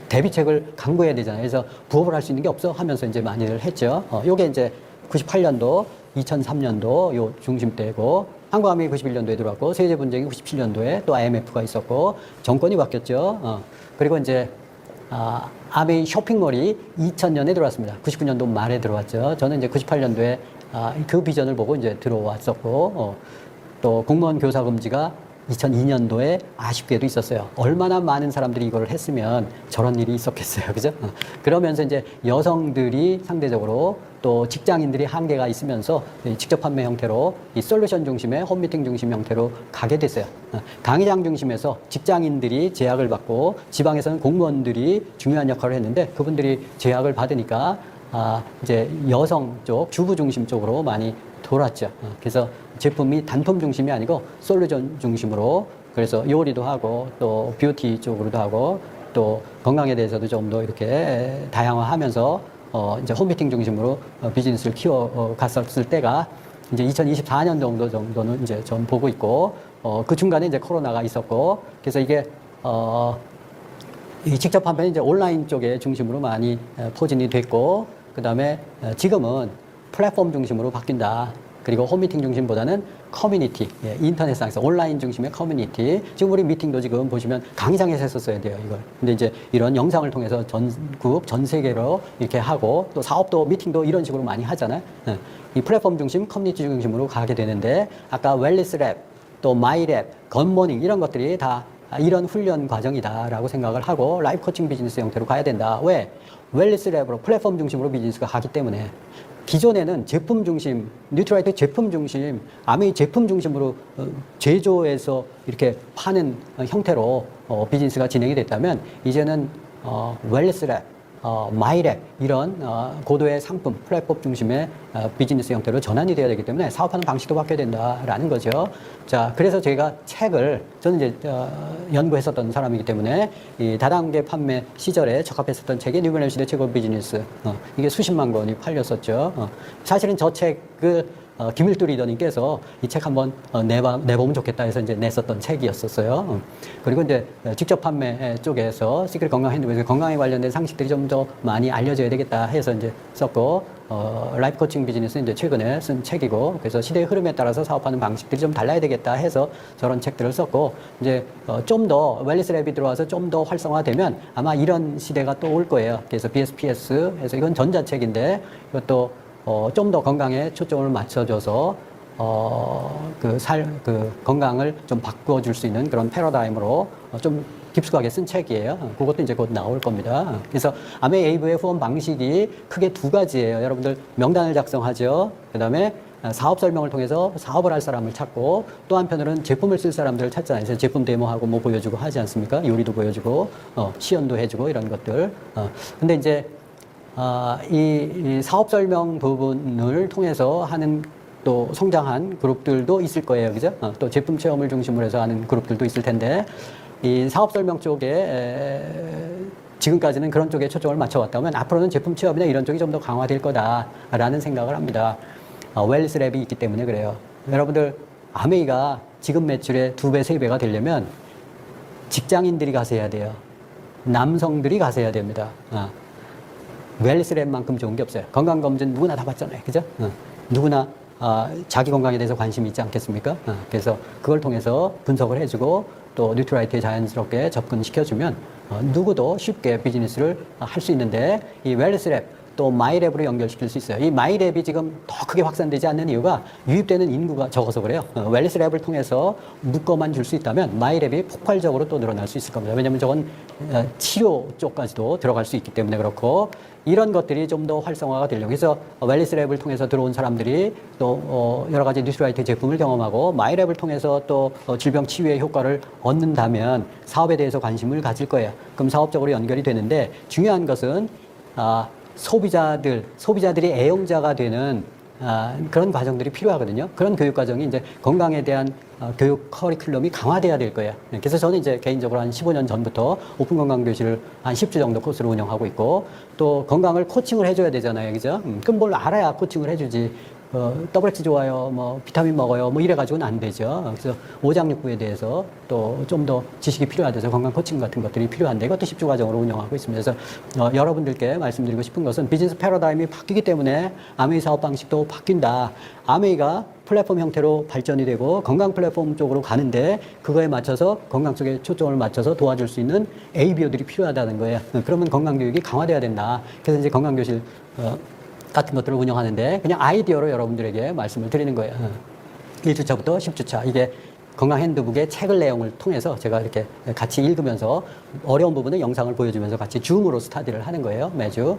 대비책을 강구해야 되잖아요. 그래서 부업을 할 수 있는 게 없어 하면서 이제 많이들 했죠. 요게 이제 98년도, 2003년도 요 중심대고, 한국아메이 91년도에 들어왔고, 세제 분쟁이 97년도에 또 IMF가 있었고, 정권이 바뀌었죠. 그리고 이제 아메이 쇼핑몰이 2000년에 들어왔습니다. 99년도 말에 들어왔죠. 저는 이제 98년도에 그 비전을 보고 이제 들어왔었고, 또 공무원 교사 금지가 2002년도에 아쉽게도 있었어요. 얼마나 많은 사람들이 이걸 했으면 저런 일이 있었겠어요, 그죠? 그러면서 이제 여성들이 상대적으로 또 직장인들이 한계가 있으면서 직접 판매 형태로 이 솔루션 중심의 홈미팅 중심 형태로 가게 됐어요. 강의장 중심에서 직장인들이 제약을 받고, 지방에서는 공무원들이 중요한 역할을 했는데, 그분들이 제약을 받으니까 이제 여성 쪽, 주부 중심 쪽으로 많이 돌았죠. 그래서 제품이 단품 중심이 아니고 솔루션 중심으로, 그래서 요리도 하고 또 뷰티 쪽으로도 하고 또 건강에 대해서도 좀 더 이렇게 다양화하면서 이제 홈미팅 중심으로 비즈니스를 키워갔었을 때가 이제 2024년 정도는 이제 좀 보고 있고, 그 중간에 이제 코로나가 있었고, 그래서 이게 이 직접 판매는 이제 온라인 쪽에 중심으로 많이 포진이 됐고, 그 다음에 지금은 플랫폼 중심으로 바뀐다. 그리고 홈미팅 중심보다는 커뮤니티, 인터넷상에서 온라인 중심의 커뮤니티. 지금 우리 미팅도 지금 보시면 강의장에서 했었어야 돼요, 이걸. 근데 이제 이런 영상을 통해서 전국, 전 세계로 이렇게 하고, 또 사업도 미팅도 이런 식으로 많이 하잖아요. 이 플랫폼 중심, 커뮤니티 중심으로 가게 되는데, 아까 웰리스 랩, 또 마이 랩, 굿모닝 이런 것들이 다 이런 훈련 과정이다라고 생각을 하고, 라이프 코칭 비즈니스 형태로 가야 된다. 왜? 웰리스 랩으로 플랫폼 중심으로 비즈니스가 가기 때문에. 기존에는 제품 중심, 뉴트라이트 제품 중심, 아메이 제품 중심으로 제조해서 이렇게 파는 형태로 비즈니스가 진행이 됐다면, 이제는 웰리스 랩, 마이랩 이런 고도의 상품, 플랫폼 중심의 비즈니스 형태로 전환이 되어야 되기 때문에 사업하는 방식도 바뀌어야 된다라는 거죠. 자, 그래서 저희가 책을 저는 이제 연구했었던 사람이기 때문에 이 다단계 판매 시절에 적합했었던 책이 뉴버널 시대 최고 비즈니스 이게 수십만 권이 팔렸었죠. 사실은 저 책을 김일두 리더님께서 이 책 한번 내보면 좋겠다 해서 이제 냈었던 책이었었어요. 그리고 이제 직접 판매 쪽에서 시크릿 건강 핸드북에서 건강에 관련된 상식들이 좀 더 많이 알려져야 되겠다 해서 이제 썼고, 라이프 코칭 비즈니스 이제 최근에 쓴 책이고, 그래서 시대의 흐름에 따라서 사업하는 방식들이 좀 달라야 되겠다 해서 저런 책들을 썼고, 이제 좀 더 웰니스 랩이 들어와서 좀 더 활성화되면 아마 이런 시대가 또 올 거예요. 그래서 BSPS 해서 이건 전자책인데 이것도 좀 더 건강에 초점을 맞춰줘서, 건강을 좀 바꿔줄 수 있는 그런 패러다임으로 좀 깊숙하게 쓴 책이에요. 그것도 이제 곧 나올 겁니다. 그래서 아메이 에이브의 후원 방식이 크게 두 가지예요. 여러분들 명단을 작성하죠. 그 다음에 사업 설명을 통해서 사업을 할 사람을 찾고, 또 한편으로는 제품을 쓸 사람들을 찾잖아요. 그래서 제품 데모하고 뭐 보여주고 하지 않습니까? 요리도 보여주고, 시연도 해주고 이런 것들. 근데 이제, 이 사업 설명 부분을 통해서 하는 또 성장한 그룹들도 있을 거예요. 그죠? 또 제품 체험을 중심으로 해서 하는 그룹들도 있을 텐데, 이 사업 설명 쪽에 지금까지는 그런 쪽에 초점을 맞춰왔다면 앞으로는 제품 체험이나 이런 쪽이 좀 더 강화될 거다라는 생각을 합니다. 웰니스 랩이 있기 때문에 그래요. 여러분들, 아메이가 지금 매출의 2배, 3배가 되려면 직장인들이 가서 해야 돼요. 남성들이 가서 해야 됩니다. 웰니스 랩만큼 좋은 게 없어요. 건강검진 누구나 다 받잖아요. 그죠? 누구나 자기 건강에 대해서 관심이 있지 않겠습니까? 그래서 그걸 통해서 분석을 해주고 또 뉴트라이트에 자연스럽게 접근시켜주면 누구도 쉽게 비즈니스를 할 수 있는데, 이 웰니스 랩 또 마이랩으로 연결시킬 수 있어요. 이 마이랩이 지금 더 크게 확산되지 않는 이유가 유입되는 인구가 적어서 그래요. 웰니스 랩을 통해서 묶어만 줄 수 있다면 마이랩이 폭발적으로 또 늘어날 수 있을 겁니다. 왜냐하면 저건 치료 쪽까지도 들어갈 수 있기 때문에 그렇고, 이런 것들이 좀 더 활성화가 되려고 해서 웰니스 랩을 통해서 들어온 사람들이 또 여러 가지 뉴트라이트 제품을 경험하고 마이랩을 통해서 또 질병 치유의 효과를 얻는다면 사업에 대해서 관심을 가질 거예요. 그럼 사업적으로 연결이 되는데, 중요한 것은 소비자들이 애용자가 되는 그런 과정들이 필요하거든요. 그런 교육 과정이 이제 건강에 대한 교육 커리큘럼이 강화돼야 될 거예요. 그래서 저는 이제 개인적으로 한 15년 전부터 오픈 건강 교실을 한 10주 정도 코스를 운영하고 있고, 또 건강을 코칭을 해줘야 되잖아요. 그죠? 그럼 뭘 알아야 코칭을 해주지. WX 좋아요, 뭐 비타민 먹어요, 뭐 이래가지고는 안 되죠. 그래서 오장육부에 대해서 또 좀 더 지식이 필요하돼서 건강 코칭 같은 것들이 필요한데, 이것도 10주 과정으로 운영하고 있습니다. 그래서 여러분들께 말씀드리고 싶은 것은 비즈니스 패러다임이 바뀌기 때문에 아메이 사업 방식도 바뀐다. 아메이가 플랫폼 형태로 발전이 되고 건강 플랫폼 쪽으로 가는데, 그거에 맞춰서 건강 쪽에 초점을 맞춰서 도와줄 수 있는 ABO들이 필요하다는 거예요. 그러면 건강 교육이 강화돼야 된다. 그래서 이제 건강 교실 같은 것들을 운영하는데, 그냥 아이디어로 여러분들에게 말씀을 드리는 거예요. 1주차부터 10주차. 이게 건강 핸드북의 책을 내용을 통해서 제가 이렇게 같이 읽으면서 어려운 부분은 영상을 보여주면서 같이 줌으로 스타디를 하는 거예요. 매주.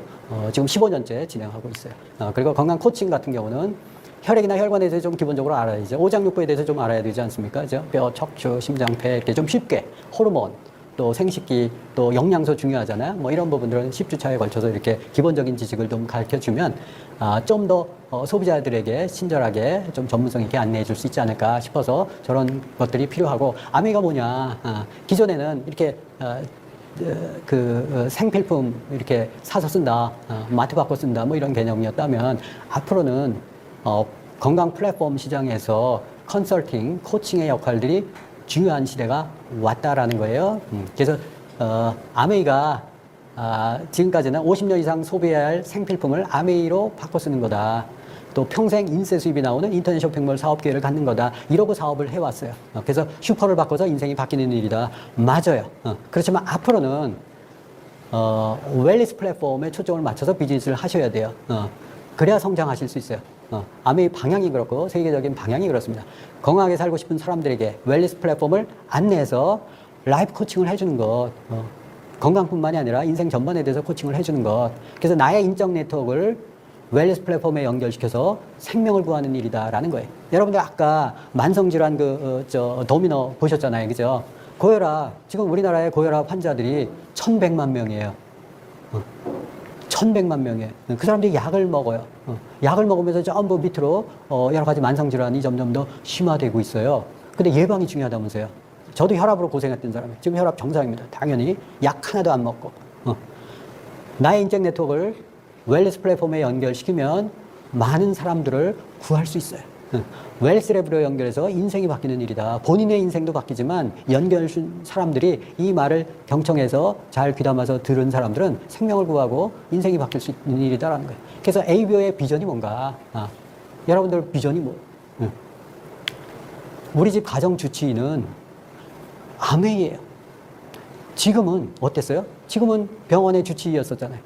지금 15년째 진행하고 있어요. 그리고 건강 코칭 같은 경우는 혈액이나 혈관에 대해서 좀 기본적으로 알아야죠. 오장육부에 대해서 좀 알아야 되지 않습니까? 그죠? 뼈, 척추, 심장, 폐 이렇게 좀 쉽게, 호르몬, 또 생식기, 또 영양소 중요하잖아요. 뭐 이런 부분들은 10주차에 걸쳐서 이렇게 기본적인 지식을 좀 가르쳐 주면 좀 더 소비자들에게 친절하게 좀 전문성 있게 안내해 줄 수 있지 않을까 싶어서 저런 것들이 필요하고, 아메이가 뭐냐. 기존에는 이렇게 생필품 이렇게 사서 쓴다, 마트 바꿔 쓴다, 뭐 이런 개념이었다면, 앞으로는 건강 플랫폼 시장에서 컨설팅, 코칭의 역할들이 중요한 시대가 왔다라는 거예요. 그래서 아메이가 지금까지는 50년 이상 소비해야 할 생필품을 아메이로 바꿔 쓰는 거다. 또 평생 인세 수입이 나오는 인터넷 쇼핑몰 사업 기회를 갖는 거다. 이러고 사업을 해왔어요. 그래서 슈퍼를 바꿔서 인생이 바뀌는 일이다. 맞아요. 그렇지만 앞으로는 웰니스 플랫폼에 초점을 맞춰서 비즈니스를 하셔야 돼요. 그래야 성장하실 수 있어요. 아메이 방향이 그렇고 세계적인 방향이 그렇습니다. 건강하게 살고 싶은 사람들에게 웰니스 플랫폼을 안내해서 라이프 코칭을 해주는 것, 건강뿐만이 아니라 인생 전반에 대해서 코칭을 해주는 것. 그래서 나의 인적 네트워크를 웰니스 플랫폼에 연결시켜서 생명을 구하는 일이다라는 거예요. 여러분들 아까 만성질환 도미너 보셨잖아요. 그죠? 고혈압, 지금 우리나라의 고혈압 환자들이 1,100만 명이에요. 1100만 명이에요. 그 사람들이 약을 먹어요. 약을 먹으면서 전부 밑으로 여러 가지 만성질환이 점점 더 심화되고 있어요. 근데 예방이 중요하다면서요. 저도 혈압으로 고생했던 사람이에요. 지금 혈압 정상입니다. 당연히 약 하나도 안 먹고. 나의 인적 네트워크를 웰리스 플랫폼에 연결시키면 많은 사람들을 구할 수 있어요. 웰리스 랩으로 연결해서 인생이 바뀌는 일이다. 본인의 인생도 바뀌지만 연결준 사람들이 이 말을 경청해서 잘 귀담아서 들은 사람들은 생명을 구하고 인생이 바뀔 수 있는 일이다라는 거예요. 그래서 ABO의 비전이 뭔가? 여러분들 비전이 뭐? 우리 집 가정 주치의는 아메이예요. 지금은 어땠어요? 지금은 병원의 주치의였었잖아요.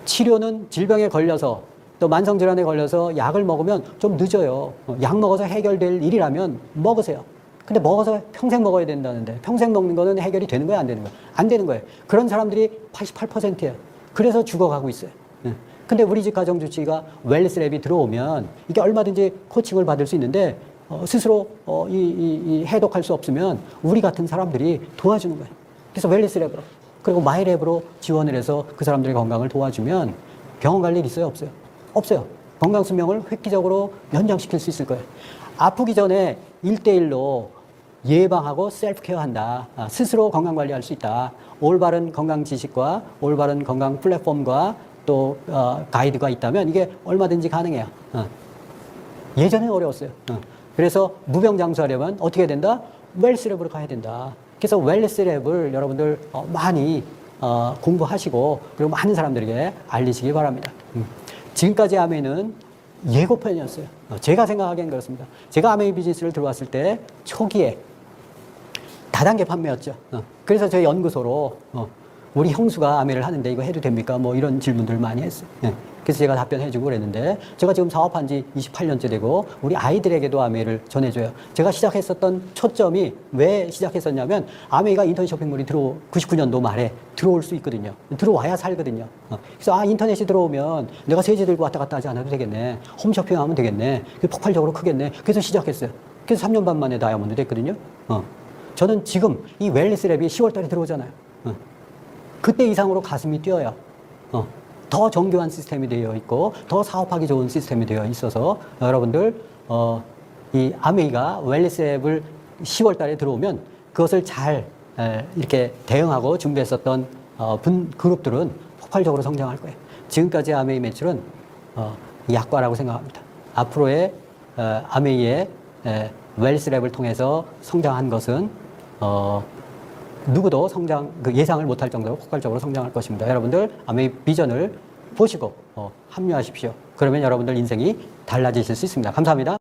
치료는 질병에 걸려서 또 만성질환에 걸려서 약을 먹으면 좀 늦어요. 약 먹어서 해결될 일이라면 먹으세요. 근데 먹어서 평생 먹어야 된다는데 평생 먹는 거는 해결이 되는 거예요? 안 되는 거예요? 안 되는 거예요. 그런 사람들이 88%예요. 그래서 죽어가고 있어요. 근데 우리 집 가정주치의가 웰리스 랩이 들어오면 이게 얼마든지 코칭을 받을 수 있는데 스스로 해독할 수 없으면 우리 같은 사람들이 도와주는 거예요. 그래서 웰리스 랩으로 그리고 마이 랩으로 지원을 해서 그 사람들의 건강을 도와주면 병원 갈 일 있어요? 없어요? 없어요. 건강 수명을 획기적으로 연장시킬 수 있을 거예요. 아프기 전에 1대1로 예방하고 셀프 케어한다. 스스로 건강 관리할 수 있다. 올바른 건강 지식과 올바른 건강 플랫폼과 또 가이드가 있다면 이게 얼마든지 가능해요. 예전에는 어려웠어요. 그래서 무병장수하려면 어떻게 해야 된다? 웰스 랩으로 가야 된다. 그래서 웰스 랩을 여러분들 많이 공부하시고 그리고 많은 사람들에게 알리시기 바랍니다. 지금까지 아메이는 예고편이었어요. 제가 생각하기엔 그렇습니다. 제가 아메이 비즈니스를 들어왔을 때 초기에 다단계 판매였죠. 그래서 저희 연구소로 우리 형수가 아메이를 하는데 이거 해도 됩니까? 뭐 이런 질문들 많이 했어요. 그래서 제가 답변해주고 그랬는데 제가 지금 사업한 지 28년째 되고 우리 아이들에게도 아메이를 전해줘요. 제가 시작했었던 초점이 왜 시작했었냐면 아메이가 인터넷 쇼핑몰이 99년도 말에 들어올 수 있거든요. 들어와야 살거든요. 그래서 인터넷이 들어오면 내가 세제 들고 왔다 갔다 하지 않아도 되겠네. 홈쇼핑하면 되겠네. 폭발적으로 크겠네. 그래서 시작했어요. 그래서 3년 반 만에 다이아몬드 됐거든요. 저는 지금 이 웰리스 랩이 10월 달에 들어오잖아요. 그때 이상으로 가슴이 뛰어요. 더 정교한 시스템이 되어 있고 더 사업하기 좋은 시스템이 되어 있어서 여러분들 이 아메이가 웰리스 앱을 10월 달에 들어오면 그것을 잘 이렇게 대응하고 준비했었던 그룹들은 폭발적으로 성장할 거예요. 지금까지 아메이 매출은 약과라고 생각합니다. 앞으로의 아메이의 웰리스 랩을 통해서 성장한 것은 누구도 예상을 못할 정도로 폭발적으로 성장할 것입니다. 여러분들 아메이 비전을 보시고 합류하십시오. 그러면 여러분들 인생이 달라지실 수 있습니다. 감사합니다.